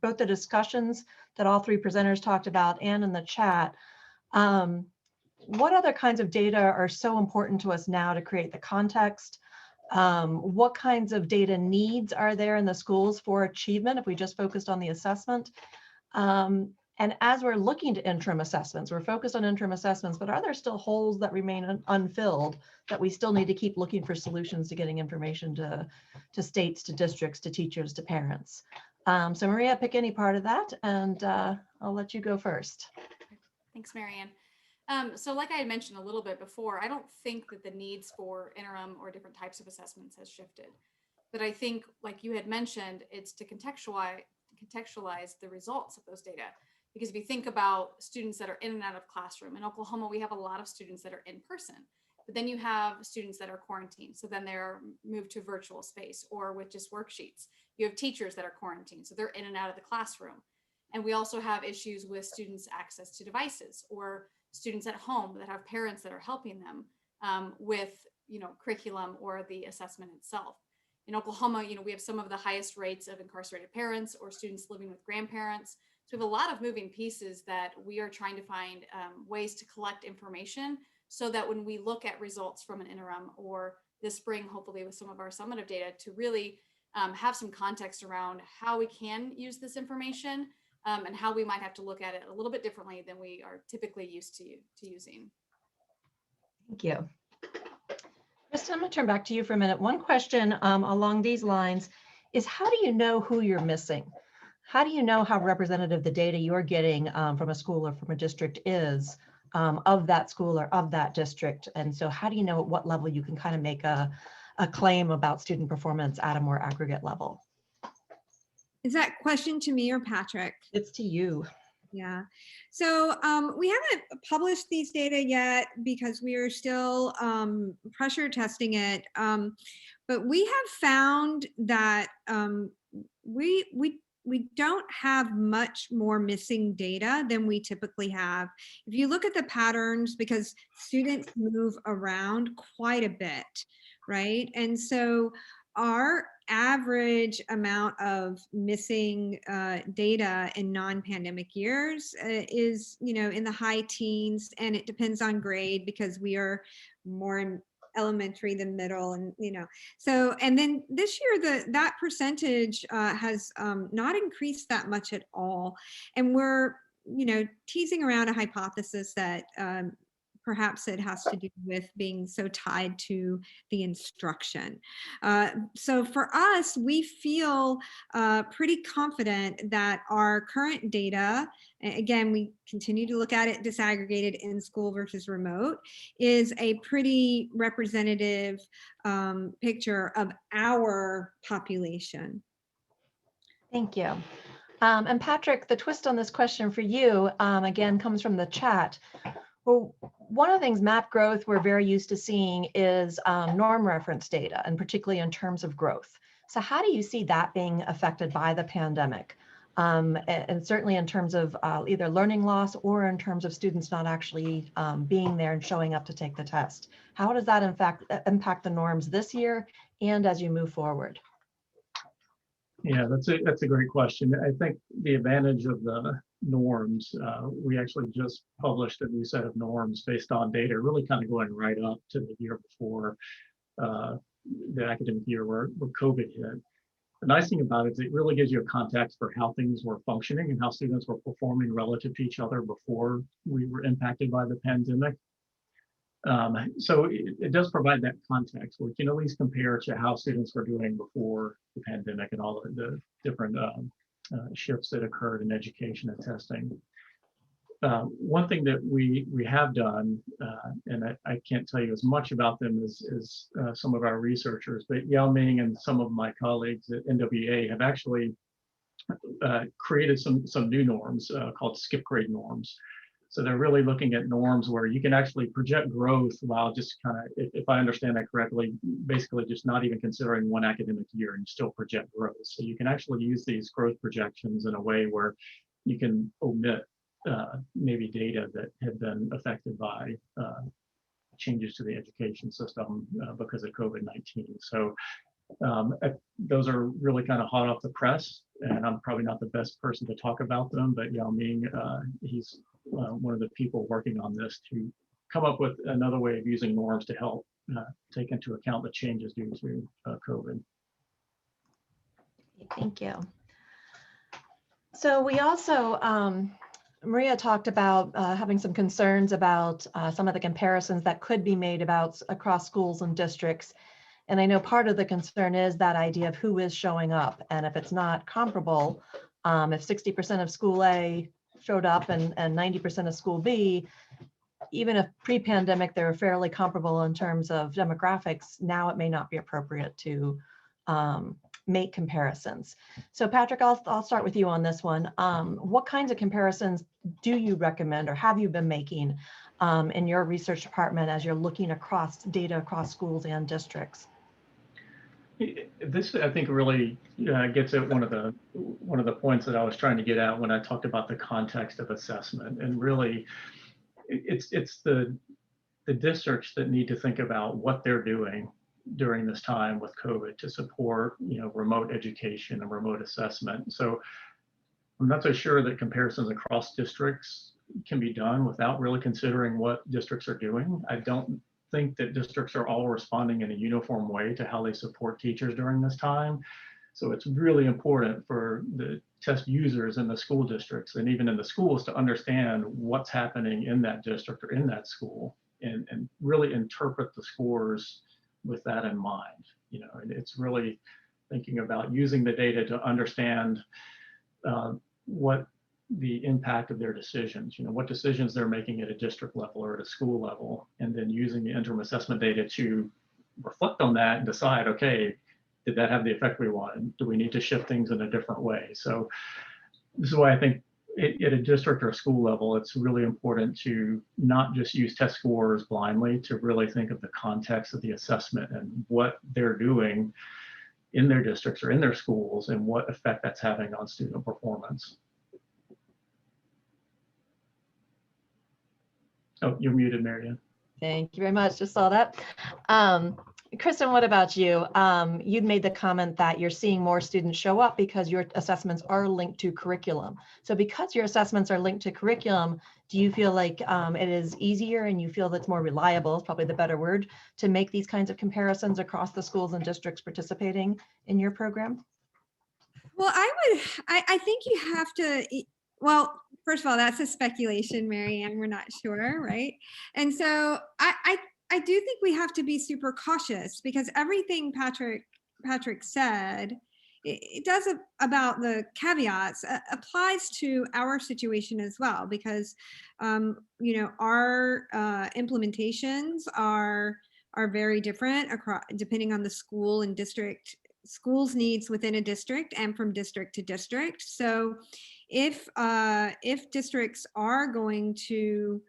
both the discussions that all three presenters talked about and in the chat. What other kinds of data are so important to us now to create the context? What kinds of data needs are there in the schools for achievement if we just focused on the assessment? And as we're looking to interim assessments, we're focused on interim assessments, but are there still holes that remain unfilled that we still need to keep looking for solutions to getting information to states, to districts, to teachers, to parents? So Maria, pick any part of that, and I'll let you go first. Thanks, Marianne. So like I had mentioned a little bit before, I don't think that the needs for interim or different types of assessments has shifted. But I think, like you had mentioned, it's to contextualize the results of those data. Because if you think about students that are in and out of classroom, in Oklahoma, we have a lot of students that are in person, but then you have students that are quarantined. So then they're moved to virtual space or with just worksheets. You have teachers that are quarantined, so they're in and out of the classroom. And we also have issues with students' access to devices or students at home that have parents that are helping them with, curriculum or the assessment itself. In Oklahoma, we have some of the highest rates of incarcerated parents or students living with grandparents. So we have a lot of moving pieces that we are trying to find ways to collect information so that when we look at results from an interim or this spring, hopefully with some of our summative data, to really have some context around how we can use this information and how we might have to look at it a little bit differently than we are typically used to using. Thank you. Kristen, I'm going to turn back to you for a minute. One question along these lines is, how do you know who you're missing? How do you know how representative the data you're getting from a school or from a district is of that school or of that district? And so how do you know at what level you can kind of make a claim about student performance at a more aggregate level? Is that question to me or Patrick? It's to you. Yeah. So we haven't published these data yet because we are still pressure testing it. But we have found that we don't have much more missing data than we typically have. If you look at the patterns, because students move around quite a bit, right? And so our average amount of missing data in non-pandemic years is, in the high teens, and it depends on grade because we are more in elementary than middle, and so, and then this year that percentage has not increased that much at all, and we're teasing around a hypothesis that perhaps it has to do with being so tied to the instruction. So for us, we feel pretty confident that our current data, again, we continue to look at it disaggregated in school versus remote, is a pretty representative picture of our population. Thank you. And Patrick, the twist on this question for you, again, comes from the chat. Well, one of the things map growth we're very used to seeing is norm reference data, and particularly in terms of growth. So how do you see that being affected by the pandemic? And certainly in terms of either learning loss or in terms of students not actually being there and showing up to take the test. How does that in fact impact the norms this year and as you move forward? Yeah, that's a great question. I think the advantage of the norms, we actually just published a new set of norms based on data, really kind of going right up to the year before the academic year where COVID hit. The nice thing about it is it really gives you a context for how things were functioning and how students were performing relative to each other before we were impacted by the pandemic. So it does provide that context where you can at least compare to how students were doing before the pandemic and all of the different shifts that occurred in education and testing. One thing that we have done, and I can't tell you as much about them as some of our researchers, but Yao Ming and some of my colleagues at NWA have actually created some new norms called skip grade norms. So they're really looking at norms where you can actually project growth while just kind of, if I understand that correctly, basically just not even considering one academic year and still project growth. So you can actually use these growth projections in a way where you can omit maybe data that have been affected by changes to the education system because of COVID-19. So those are really kind of hot off the press, and I'm probably not the best person to talk about them, but Yao Ming, he's one of the people working on this to come up with another way of using norms to help take into account the changes due to COVID. Thank you. So we also, Maria talked about having some concerns about some of the comparisons that could be made about across schools and districts. And I know part of the concern is that idea of who is showing up. And if it's not comparable, if 60% of school A showed up and 90% of school B, even if pre-pandemic, they were fairly comparable in terms of demographics, now it may not be appropriate to make comparisons. So Patrick, I'll start with you on this one. What kinds of comparisons do you recommend or have you been making in your research department as you're looking across data across schools and districts? This, I think, really gets at one of the points that I was trying to get at when I talked about the context of assessment. And really, it's the districts that need to think about what they're doing during this time with COVID to support, remote education and remote assessment. So I'm not so sure that comparisons across districts can be done without really considering what districts are doing. I don't think that districts are all responding in a uniform way to how they support teachers during this time. So it's really important for the test users in the school districts and even in the schools to understand what's happening in that district or in that school and really interpret the scores with that in mind. And it's really thinking about using the data to understand what the impact of their decisions, what decisions they're making at a district level or at a school level, and then using the interim assessment data to reflect on that and decide, okay, did that have the effect we wanted? Do we need to shift things in a different way? So this is why I think at a district or a school level, it's really important to not just use test scores blindly, to really think of the context of the assessment and what they're doing in their districts or in their schools and what effect that's having on student performance. Oh, you're muted, Marianne. Thank you very much. Just saw that. Kristen, what about you? You'd made the comment that you're seeing more students show up because your assessments are linked to curriculum. So because your assessments are linked to curriculum, do you feel like it is easier and you feel that's more reliable, is probably the better word, to make these kinds of comparisons across the schools and districts participating in your program? Well, I think you have to, well, first of all, that's a speculation, Marianne, we're not sure, right? And so I do think we have to be super cautious because everything Patrick said, it does about the caveats applies to our situation as well, because our implementations are very different across depending on the school and district, schools needs within a district and from district to district. So if districts are going to,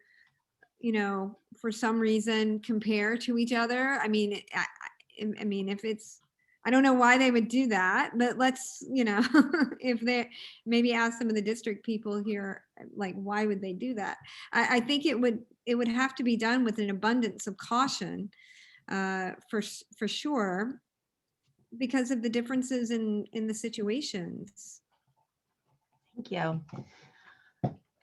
for some reason compare to each other, I mean, if it's, I don't know why they would do that, but let's, if they maybe ask some of the district people here, like, why would they do that? I think it would have to be done with an abundance of caution, for sure, because of the differences in the situations. Thank you.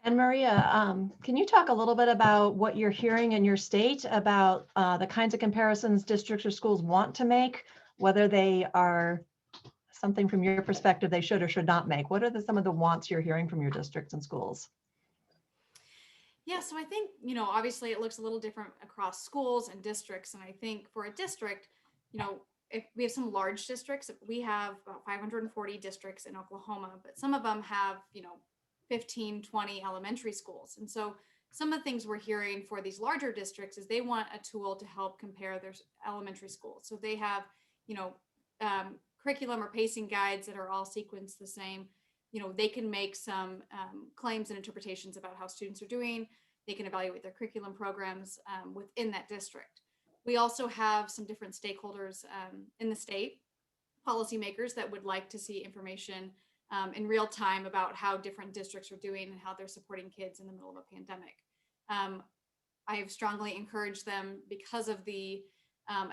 And Maria, can you talk a little bit about what you're hearing in your state about the kinds of comparisons districts or schools want to make, whether they are something from your perspective they should or should not make? What are some of the wants you're hearing from your districts and schools? Yeah, so I think, obviously it looks a little different across schools and districts. And I think for a district, if we have some large districts, we have about 540 districts in Oklahoma, but some of them have, 15, 20 elementary schools. And so some of the things we're hearing for these larger districts is they want a tool to help compare their elementary schools. So they have, curriculum or pacing guides that are all sequenced the same. They can make some claims and interpretations about how students are doing. They can evaluate their curriculum programs within that district. We also have some different stakeholders in the state, policymakers that would like to see information in real time about how different districts are doing and how they're supporting kids in the middle of a pandemic. I have strongly encouraged them, because of the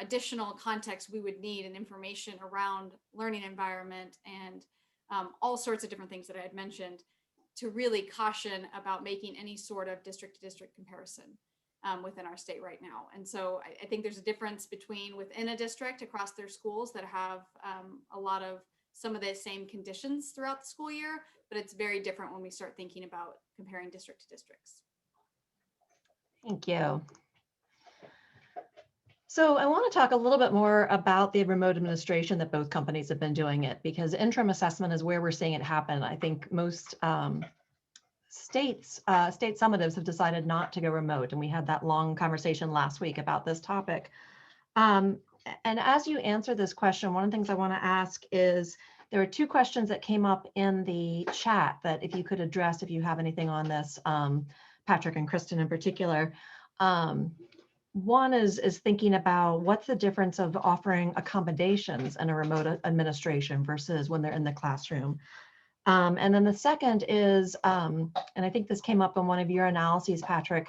additional context we would need and information around learning environment and all sorts of different things that I had mentioned, to really caution about making any sort of district to district comparison within our state right now. And so I think there's a difference between within a district across their schools that have a lot of some of the same conditions throughout the school year, but it's very different when we start thinking about comparing district to districts. Thank you. So I want to talk a little bit more about the remote administration that both companies have been doing it, because interim assessment is where we're seeing it happen. I think most state summatives have decided not to go remote, and we had that long conversation last week about this topic. And as you answer this question, one of the things I want to ask is, there are two questions that came up in the chat that if you could address, if you have anything on this, Patrick and Kristen in particular. One is thinking about what's the difference of offering accommodations in a remote administration versus when they're in the classroom. And then the second is, and I think this came up in one of your analyses, Patrick.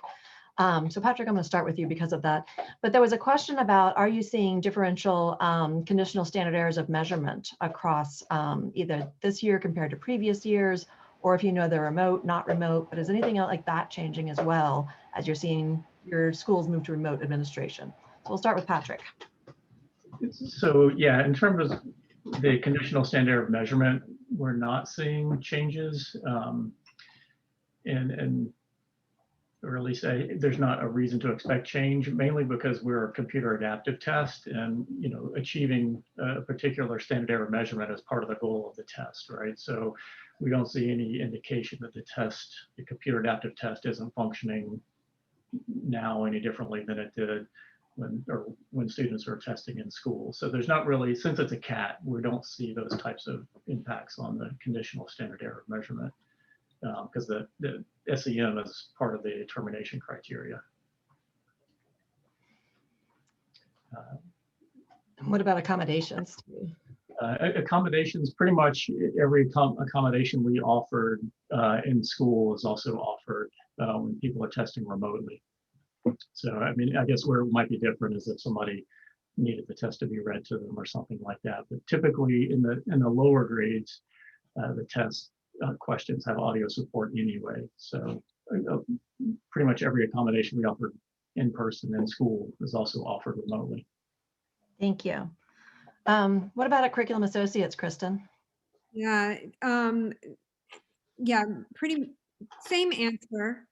So Patrick, I'm going to start with you because of that. But there was a question about, are you seeing differential conditional standard errors of measurement across either this year compared to previous years, or if you know they're remote, not remote, but is anything else like that changing as well as you're seeing your schools move to remote administration? So we'll start with Patrick. So yeah, in terms of the conditional standard of measurement, we're not seeing changes, or at least there's not a reason to expect change, mainly because we're a computer adaptive test, and achieving a particular standard error measurement is part of the goal of the test, right? So we don't see any indication that the computer adaptive test isn't functioning now any differently than it did when students are testing in school. So there's not really, since it's a CAT, we don't see those types of impacts on the conditional standard error measurement, because the SEM is part of the determination criteria. What about accommodations? Accommodations, pretty much every accommodation we offered in school is also offered when people are testing remotely. So, I mean, I guess where it might be different is if somebody needed the test to be read to them or something like that. But typically in the lower grades, the test questions have audio support anyway. So pretty much every accommodation we offered in person in school is also offered remotely. Thank you. What about at Curriculum Associates, Kristen? Yeah, pretty same answer.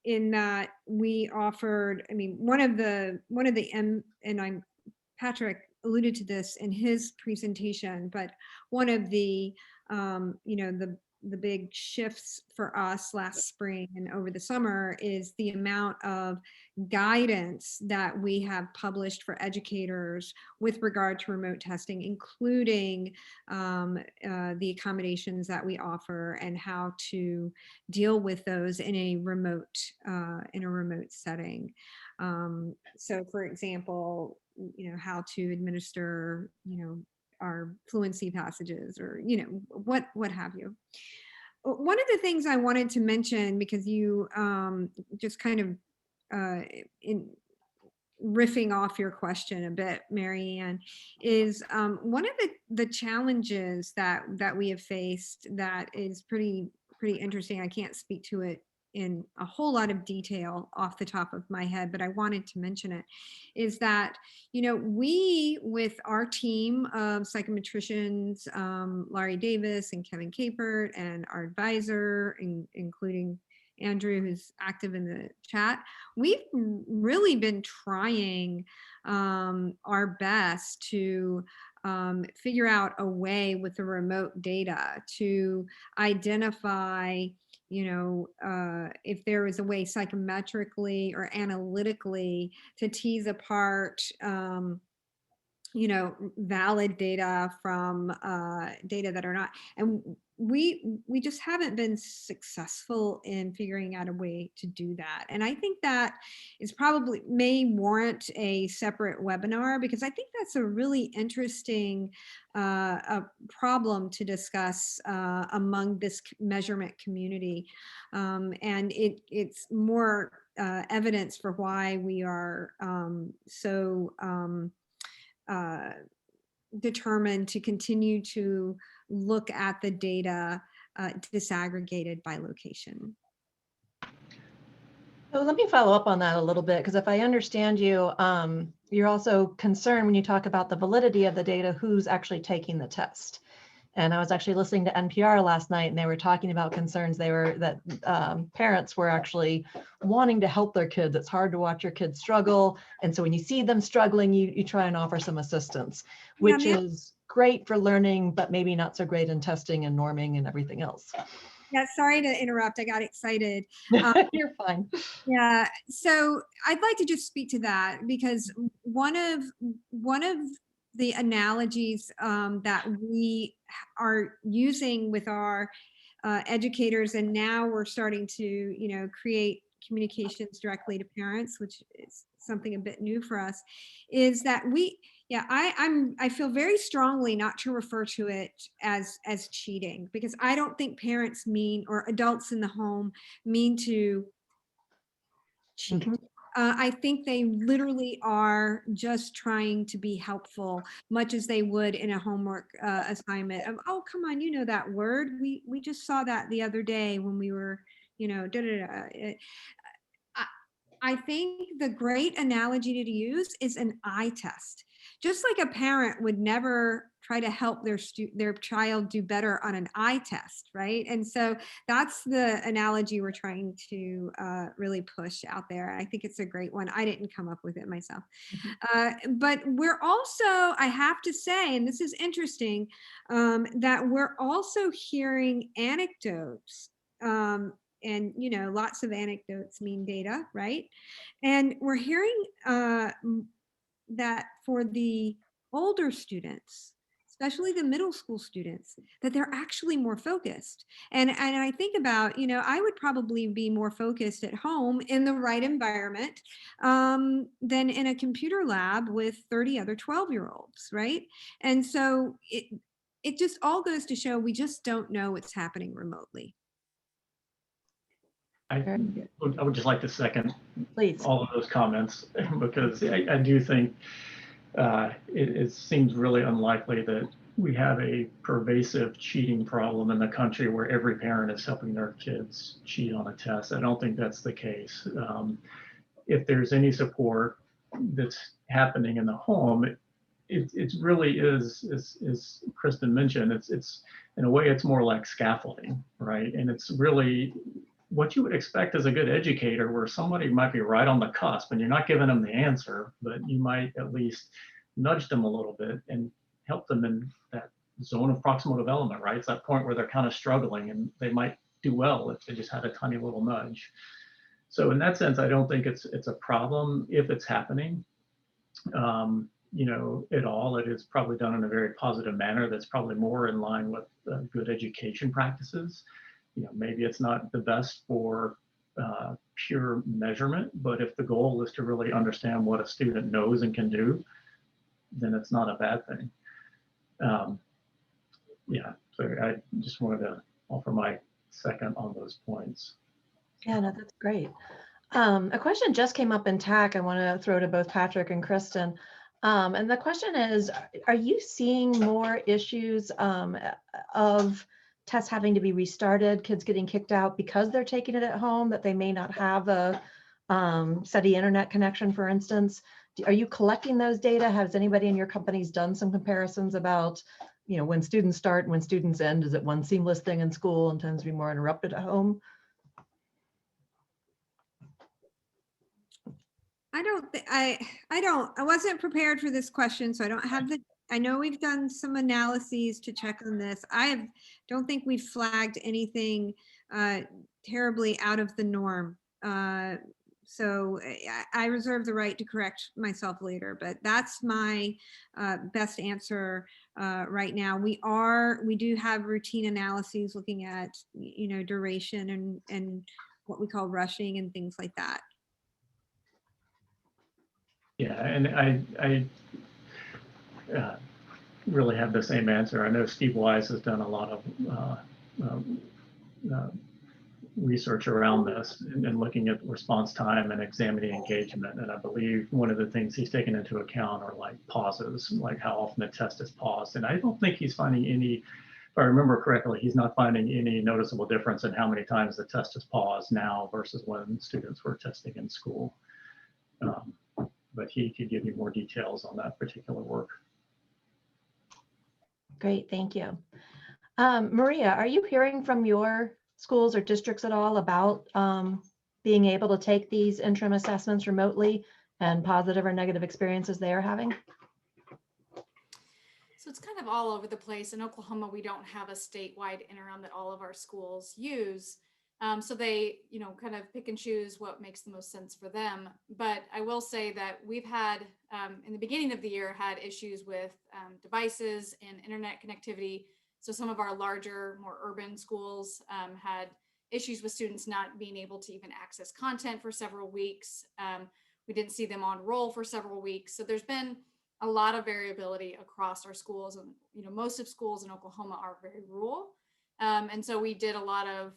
In that we offered, I mean, one of the Patrick alluded to this in his presentation, but one of the the big shifts for us last spring and over the summer is the amount of guidance that we have published for educators with regard to remote testing, including the accommodations that we offer and how to deal with those in a remote setting. So for example, how to administer, our fluency passages, or what have you. One of the things I wanted to mention, because you just kind of in riffing off your question a bit, Mary Ann, is one of the challenges that we have faced that is pretty interesting. I can't speak to it in a whole lot of detail off the top of my head, but I wanted to mention it, is that, we, with our team of psychometricians, Laurie Davis and Kevin Capert, and our advisor, including Andrew, who's active in the chat, we've really been trying our best to figure out a way with the remote data to identify, if there is a way psychometrically or analytically to tease apart, valid data from data that are not. And we just haven't been successful in figuring out a way to do that. And I think that is probably may warrant a separate webinar, because I think that's a really interesting problem to discuss among this measurement community. And it's more evidence for why we are so determined to continue to look at the data disaggregated by location. So let me follow up on that a little bit, because if I understand you, you're also concerned when you talk about the validity of the data, who's actually taking the test. And I was actually listening to NPR last night, and they were talking about concerns that parents were actually wanting to help their kids. It's hard to watch your kids struggle. And so when you see them struggling, you try and offer some assistance, which is great for learning, but maybe not so great in testing and norming and everything else. Yeah, sorry to interrupt. I got excited. You're fine. Yeah, so I'd like to just speak to that, because one of the analogies that we are using with our educators, and now we're starting to create communications directly to parents, which is something a bit new for us, is that I feel very strongly not to refer to it as cheating, because I don't think parents mean, or adults in the home mean to cheat. Mhm. I think they literally are just trying to be helpful, much as they would in a homework assignment of, oh, come on, you know that word. We just saw that the other day when we were, da, da, da. I think the great analogy to use is an eye test. Just like a parent would never try to help their child do better on an eye test, right? And so that's the analogy we're trying to really push out there. I think it's a great one. I didn't come up with it myself. But we're also, I have to say, and this is interesting, that we're also hearing anecdotes. And lots of anecdotes mean data, right? And we're hearing that for the older students, especially the middle school students, that they're actually more focused. And I think about, I would probably be more focused at home in the right environment than in a computer lab with 30 other 12-year-olds, right? And so it just all goes to show we just don't know what's happening remotely. I would just like to second Please. all of those comments, because I do think it seems really unlikely that we have a pervasive cheating problem in the country where every parent is helping their kids cheat on a test. I don't think that's the case. If there's any support that's happening in the home, it really is, as Kristen mentioned, it's in a way, it's more like scaffolding, right? And it's really what you would expect as a good educator, where somebody might be right on the cusp and you're not giving them the answer, but you might at least nudge them a little bit and help them in that zone of proximal development, right? It's that point where they're kind of struggling and they might do well if they just had a tiny little nudge. So in that sense, I don't think it's a problem if it's happening. At all. It is probably done in a very positive manner that's probably more in line with good education practices. Maybe it's not the best for pure measurement, but if the goal is to really understand what a student knows and can do, then it's not a bad thing. So I just wanted to offer my second on those points. Yeah, no, that's great. A question just came up in TAC. I want to throw to both Patrick and Kristen. And the question is, are you seeing more issues of tests having to be restarted, kids getting kicked out because they're taking it at home, that they may not have a steady internet connection, for instance? Are you collecting those data? Has anybody in your companies done some comparisons about, when students start and when students end? Is it one seamless thing in school and tends to be more interrupted at home? I wasn't prepared for this question, so I don't have the I know we've done some analyses to check on this. Don't think we've flagged anything terribly out of the norm. So I reserve the right to correct myself later, but that's my best answer right now. We do have routine analyses looking at, duration and what we call rushing and things like that. Yeah, and I really have the same answer. I know Steve Wise has done a lot of research around this and looking at response time and examining engagement. And I believe one of the things he's taken into account are like pauses, like how often the test is paused. And I don't think he's finding any, if I remember correctly, he's not finding any noticeable difference in how many times the test is paused now versus when students were testing in school. But he could give you more details on that particular work. Great, thank you. Maria, are you hearing from your schools or districts at all about being able to take these interim assessments remotely and positive or negative experiences they are having? So it's kind of all over the place. In Oklahoma, we don't have a statewide interim that all of our schools use. So they, kind of pick and choose what makes the most sense for them. But I will say that we've had, in the beginning of the year, had issues with devices and internet connectivity. So some of our larger, more urban schools had issues with students not being able to even access content for several weeks. We didn't see them on roll for several weeks. So there's been a lot of variability across our schools. And, most of schools in Oklahoma are very rural. And so we did a lot of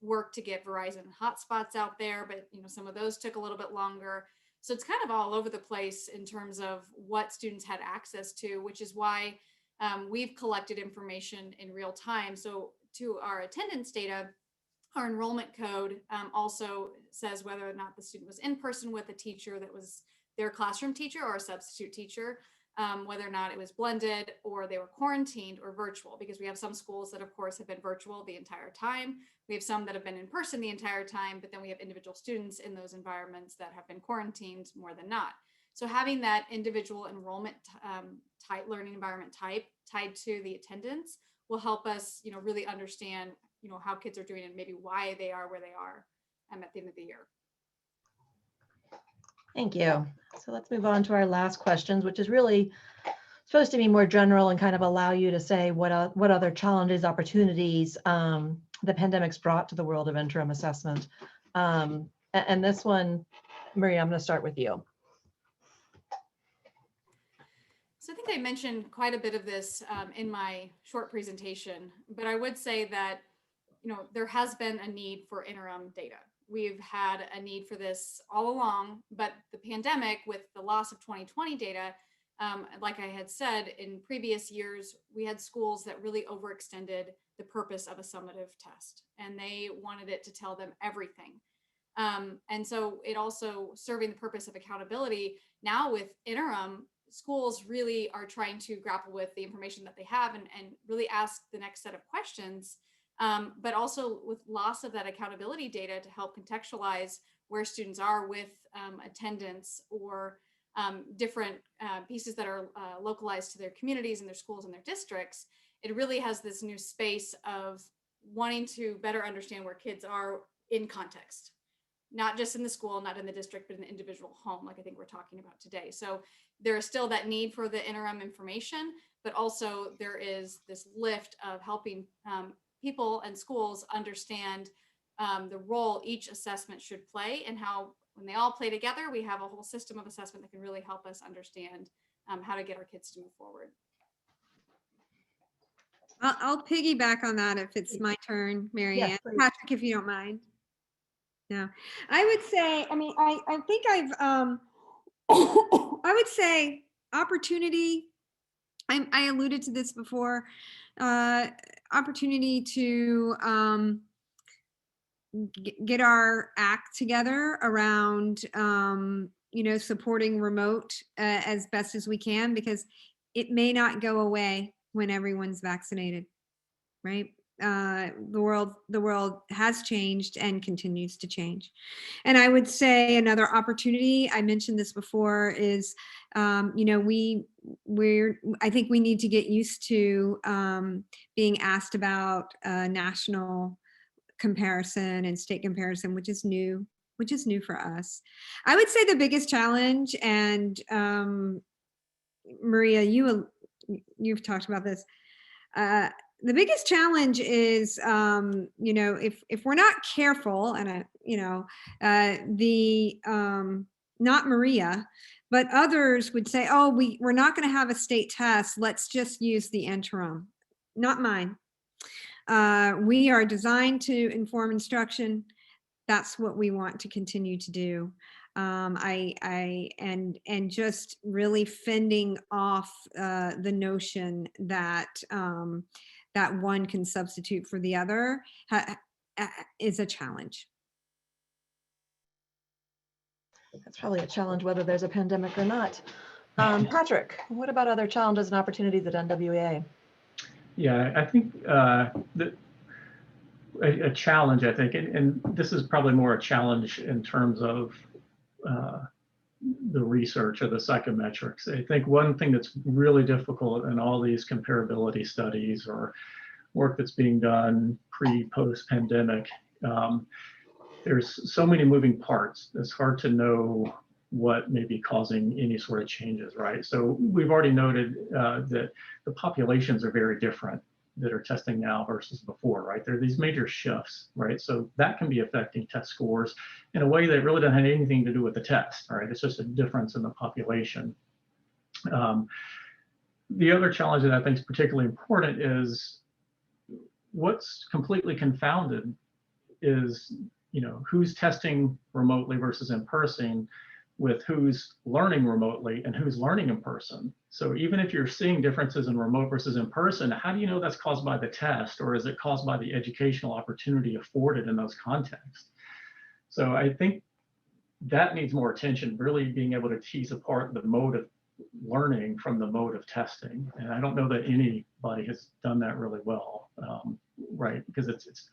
work to get Verizon hotspots out there, but some of those took a little bit longer. So it's kind of all over the place in terms of what students had access to, which is why we've collected information in real time. So to our attendance data, our enrollment code also says whether or not the student was in person with a teacher that was their classroom teacher or a substitute teacher. Whether or not it was blended or they were quarantined or virtual, because we have some schools that of course have been virtual the entire time. We have some that have been in person the entire time, but then we have individual students in those environments that have been quarantined more than not. So having that individual enrollment type, learning environment type tied to the attendance will help us, really understand, how kids are doing and maybe why they are where they are at the end of the year. Thank you. So let's move on to our last questions, which is really supposed to be more general and kind of allow you to say what other challenges, opportunities the pandemic's brought to the world of interim assessment. And this one, Maria, I'm going to start with you. So I think I mentioned quite a bit of this in my short presentation, but I would say that, there has been a need for interim data. We've had a need for this all along, but the pandemic, with the loss of 2020 data, like I had said, in previous years, we had schools that really overextended the purpose of a summative test, and they wanted it to tell them everything. And so it also serving the purpose of accountability. Now with interim, schools really are trying to grapple with the information that they have and really ask the next set of questions. But also with loss of that accountability data to help contextualize where students are with attendance or different pieces that are localized to their communities and their schools and their districts, it really has this new space of wanting to better understand where kids are in context, not just in the school, not in the district, but in the individual home, like I think we're talking about today. So there is still that need for the interim information, but also there is this lift of helping people and schools understand the role each assessment should play and how when they all play together, we have a whole system of assessment that can really help us understand how to get our kids to move forward. I'll piggyback on that if it's my turn, Mary Ann. Yes, please. Patrick, if you don't mind. No, I would say, I think I've, I would say opportunity. I alluded to this before, opportunity to get our act together around, supporting remote as best as we can, because it may not go away when everyone's vaccinated, right? the world has changed and continues to change. And I would say another opportunity, I mentioned this before, is, I think we need to get used to being asked about national comparison and state comparison, which is new for us. I would say the biggest challenge, and Maria, you've talked about this. The biggest challenge is, if we're not careful, and not Maria, but others would say, oh, we're not going to have a state test. Let's just use the interim. Not mine. We are designed to inform instruction. That's what we want to continue to do. And just really fending off the notion that that one can substitute for the other is a challenge. That's probably a challenge whether there's a pandemic or not. Patrick, what about other challenges and opportunities at NWEA? Yeah, I think a challenge, I think, and this is probably more a challenge in terms of the research or the psychometrics. I think one thing that's really difficult in all these comparability studies or work that's being done pre-post pandemic, there's so many moving parts. It's hard to know what may be causing any sort of changes, right? So we've already noted that the populations are very different that are testing now versus before, right? There are these major shifts, right? So that can be affecting test scores in a way that really doesn't have anything to do with the test, right? It's just a difference in the population. The other challenge that I think is particularly important is what's completely confounded is, who's testing remotely versus in person, with who's learning remotely and who's learning in person. So even if you're seeing differences in remote versus in person, how do you know that's caused by the test, or is it caused by the educational opportunity afforded in those contexts? So I think that needs more attention, really being able to tease apart the mode of learning from the mode of testing. And I don't know that anybody has done that really well, right? Because it's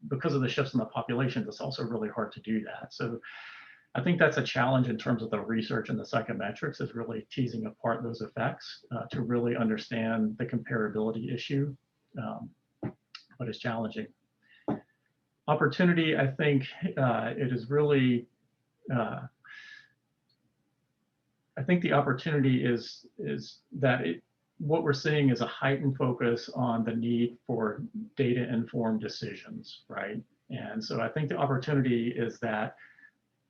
because of the shifts in the populations, it's also really hard to do that. So I think that's a challenge in terms of the research and the psychometrics, is really teasing apart those effects to really understand the comparability issue, but it's challenging. Opportunity, I think it is really, I think the opportunity is that what we're seeing is a heightened focus on the need for data-informed decisions, right? And so I think the opportunity is that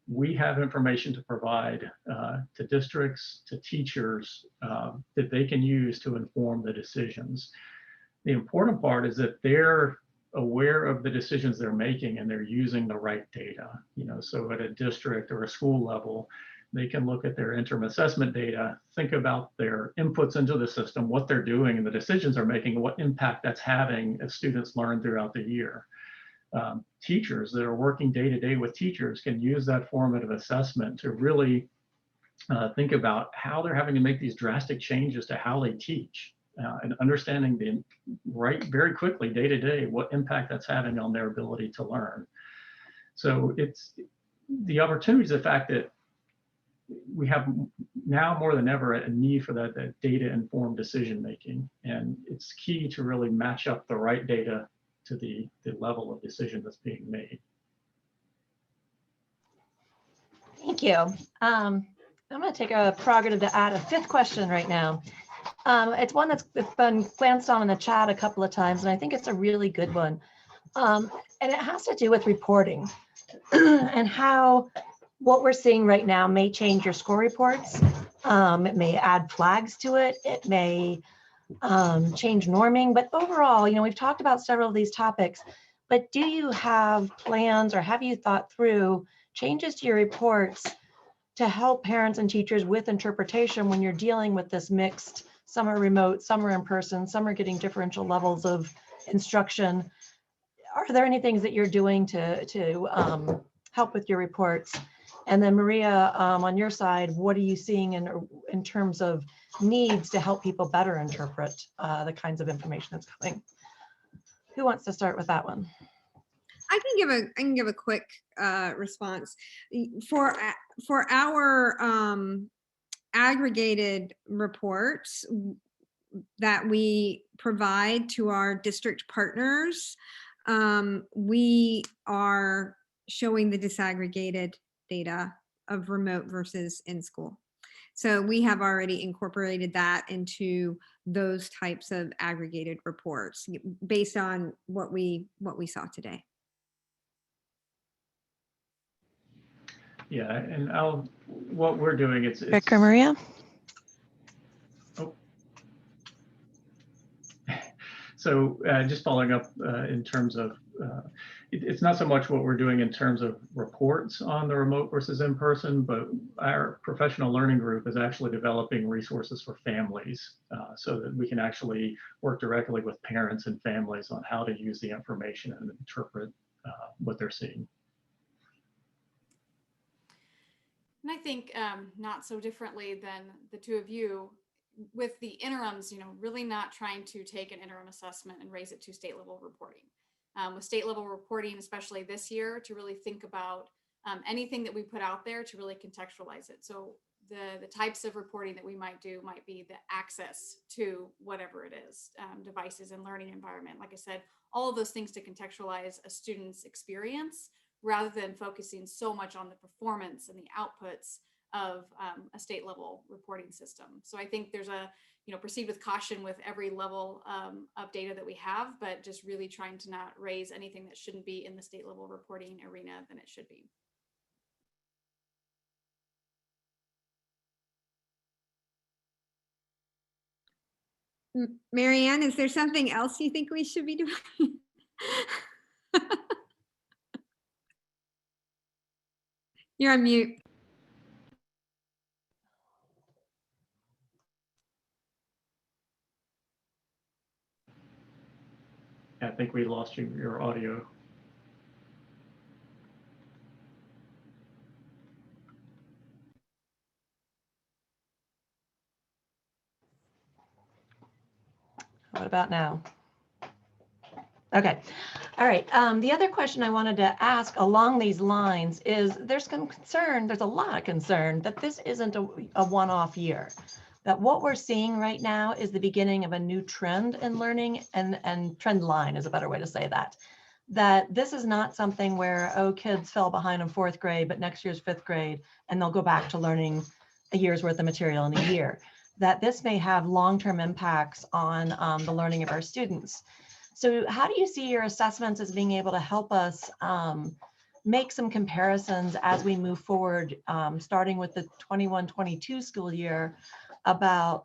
we have information to provide to districts, to teachers that they can use to inform the decisions. The important part is that they're aware of the decisions they're making and they're using the right data. So at a district or a school level, they can look at their interim assessment data, think about their inputs into the system, what they're doing and the decisions they're making, and what impact that's having as students learn throughout the year. Teachers that are working day to day with teachers can use that formative assessment to really think about how they're having to make these drastic changes to how they teach and understanding very quickly day to day what impact that's having on their ability to learn. So it's the opportunity is the fact that we have now more than ever a need for that data informed decision making, and it's key to really match up the right data to the level of decision that's being made. Thank you. I'm going to take a prerogative to add a fifth question right now. It's one that's been glanced on in the chat a couple of times, and I think it's a really good one. And it has to do with reporting and how what we're seeing right now may change your score reports. It may add flags to it. It may change norming, but overall, we've talked about several of these topics, but do you have plans or have you thought through changes to your reports to help parents and teachers with interpretation when you're dealing with this mixed, some are remote, some are in person, some are getting differential levels of instruction? Are there any things that you're doing to help with your reports? And then Maria, on your side, what are you seeing in terms of needs to help people better interpret the kinds of information that's coming? Who wants to start with that one? I can give a quick response for our aggregated reports that we provide to our district partners. We are showing the disaggregated data of remote versus in school. So we have already incorporated that into those types of aggregated reports based on what we saw today. Yeah, and what we're doing, it's Rick or Maria? Oh. So just following up in terms of, it's not so much what we're doing in terms of reports on the remote versus in person, but our professional learning group is actually developing resources for families so that we can actually work directly with parents and families on how to use the information and interpret what they're seeing. And I think not so differently than the two of you, with the interims, really not trying to take an interim assessment and raise it to state level reporting. With state level reporting, especially this year, to really think about anything that we put out there to really contextualize it. So the types of reporting that we might do might be the access to whatever it is, devices and learning environment. Like I said, all of those things to contextualize a student's experience, rather than focusing so much on the performance and the outputs of a state level reporting system. So I think there's a, proceed with caution with every level of data that we have, but just really trying to not raise anything that shouldn't be in the state level reporting arena than it should be. Marianne, is there something else you think we should be doing? You're on mute. I think we lost your audio. What about now? Okay. All right. The other question I wanted to ask along these lines is there's some concern, there's a lot of concern that this isn't a one-off year, that what we're seeing right now is the beginning of a new trend in learning, and trend line is a better way to say that. That this is not something where, oh, kids fell behind in 4th grade, but next year's 5th grade, and they'll go back to learning a year's worth of material in a year. That this may have long-term impacts on the learning of our students. So how do you see your assessments as being able to help us make some comparisons as we move forward, starting with the 21-22 school year, about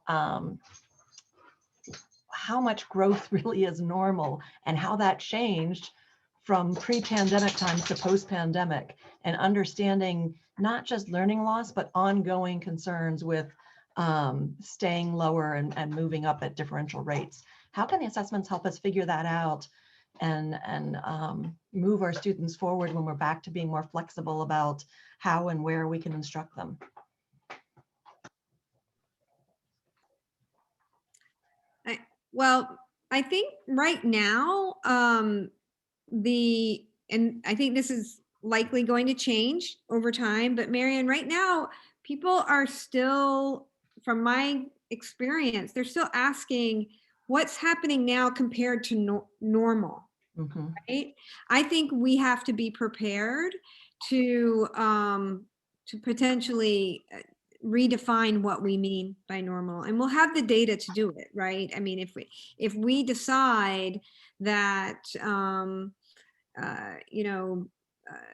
how much growth really is normal and how that changed from pre-pandemic times to post-pandemic, and understanding not just learning loss, but ongoing concerns with staying lower and moving up at differential rates. How can the assessments help us figure that out and move our students forward when we're back to being more flexible about how and where we can instruct them? Well, I think right now, and I think this is likely going to change over time, but Marianne, right now, people are still, from my experience, they're still asking what's happening now compared to normal, Mm-hmm. right? I think we have to be prepared to potentially redefine what we mean by normal, and we'll have the data to do it, right? I mean, if we decide that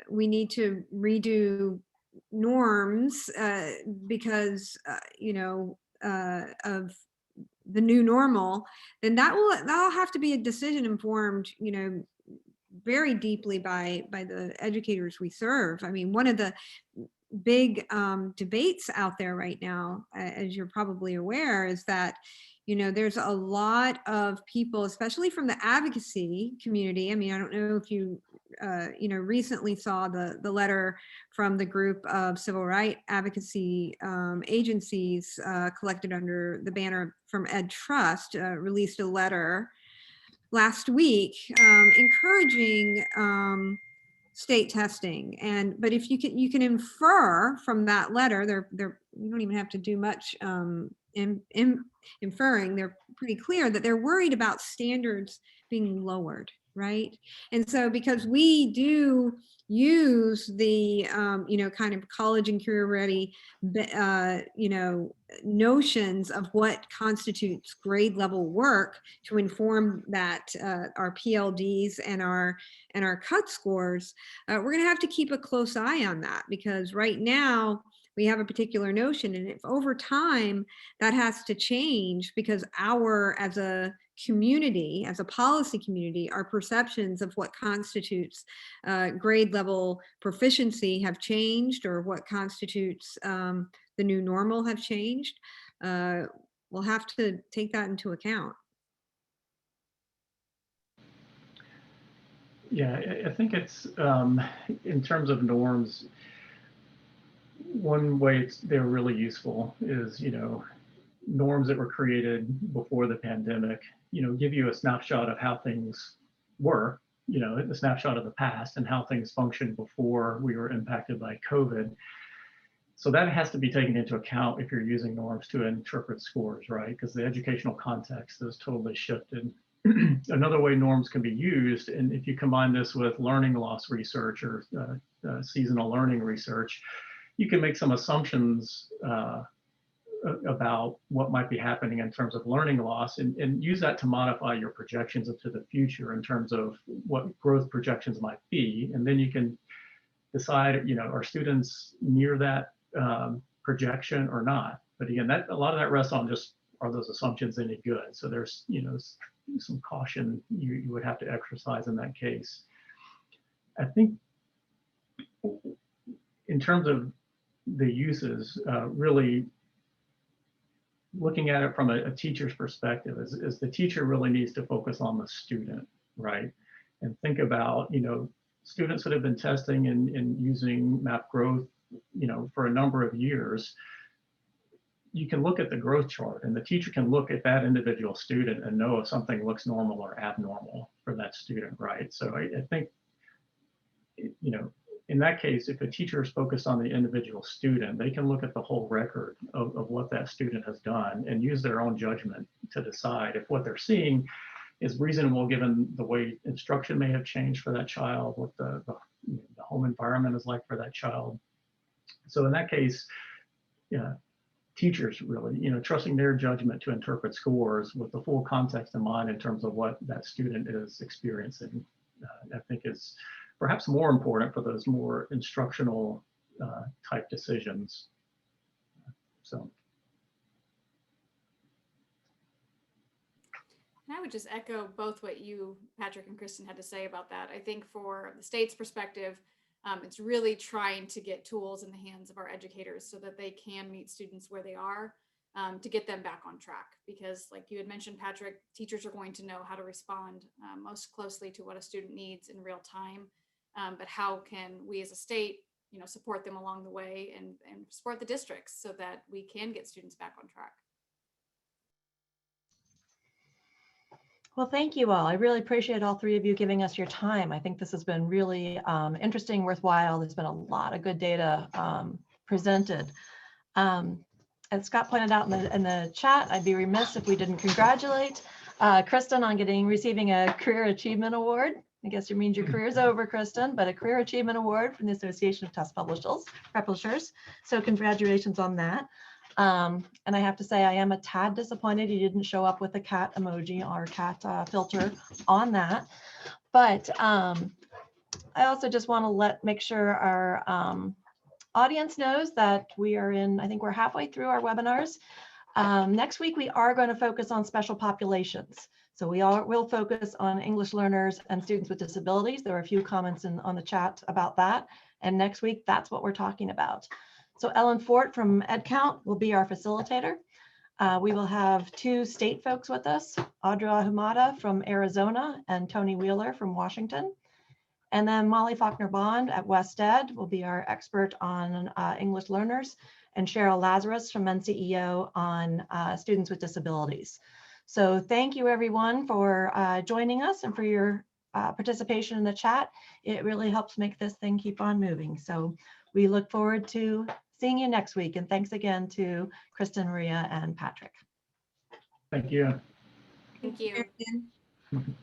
we need to redo norms because of the new normal, then that'll have to be a decision informed, very deeply by the educators we serve. I mean, one of the big debates out there right now, as you're probably aware, is that there's a lot of people, especially from the advocacy community. I mean, I don't know if you recently saw the letter from the group of civil rights advocacy agencies collected under the banner from Ed Trust, released a letter last week encouraging state testing. But if you can infer from that letter, you don't even have to do much inferring. They're pretty clear that they're worried about standards being lowered, right? And so because we do use the kind of college and career ready notions of what constitutes grade level work to inform that our PLDs and our cut scores, we're going to have to keep a close eye on that, because right now we have a particular notion, and if over time that has to change, because as a community, as a policy community, our perceptions of what constitutes grade level proficiency have changed, or what constitutes the new normal have changed, we'll have to take that into account. Yeah, I think it's in terms of norms, one way they're really useful is, norms that were created before the pandemic, give you a snapshot of how things were, a snapshot of the past and how things functioned before we were impacted by COVID. So that has to be taken into account if you're using norms to interpret scores, right? Because the educational context is totally shifted. Another way norms can be used, and if you combine this with learning loss research or seasonal learning research, you can make some assumptions about what might be happening in terms of learning loss, and use that to modify your projections into the future in terms of what growth projections might be. And then you can decide, are students near that projection or not? But again, a lot of that rests on just, are those assumptions any good? So there's, some caution you would have to exercise in that case. I think in terms of the uses, really looking at it from a teacher's perspective, is the teacher really needs to focus on the student, right? And think about, students that have been testing and using map growth, for a number of years. You can look at the growth chart, and the teacher can look at that individual student and know if something looks normal or abnormal for that student, right? So I think, in that case, if a teacher is focused on the individual student, they can look at the whole record of what that student has done and use their own judgment to decide if what they're seeing is reasonable given the way instruction may have changed for that child, what the home environment is like for that child. So in that case, teachers really, trusting their judgment to interpret scores with the full context in mind in terms of what that student is experiencing, I think is perhaps more important for those more instructional type decisions. So. And I would just echo both what you, Patrick, and Kristen had to say about that. I think for the state's perspective, it's really trying to get tools in the hands of our educators so that they can meet students where they are, to get them back on track. Because like you had mentioned, Patrick, teachers are going to know how to respond most closely to what a student needs in real time. But how can we as a state, support them along the way and support the districts so that we can get students back on track? Well, thank you all. I really appreciate all three of you giving us your time. I think this has been really interesting, worthwhile. There's been a lot of good data presented. As Scott pointed out in the chat, I'd be remiss if we didn't congratulate Kristen on receiving a Career Achievement Award. I guess it means your career's over, Kristen, but a Career Achievement Award from the Association of Test Publishers. So congratulations on that. And I have to say, I am a tad disappointed you didn't show up with a cat emoji or cat filter on that. But I also just want to make sure our audience knows that we are I think we're halfway through our webinars. Next week, we are going to focus on special populations. So we'll focus on English learners and students with disabilities. There are a few comments on the chat about that. And next week, that's what we're talking about. So Ellen Fort from EdCount will be our facilitator. We will have two state folks with us, Audra Humada from Arizona and Tony Wheeler from Washington. And then Molly Faulkner-Bond at West Ed will be our expert on English learners, and Cheryl Lazarus from NCEO on students with disabilities. So thank you everyone for joining us and for your participation in the chat. It really helps make this thing keep on moving. So we look forward to seeing you next week. And thanks again to Kristen, Maria, and Patrick. Thank you. Thank you. Kristen.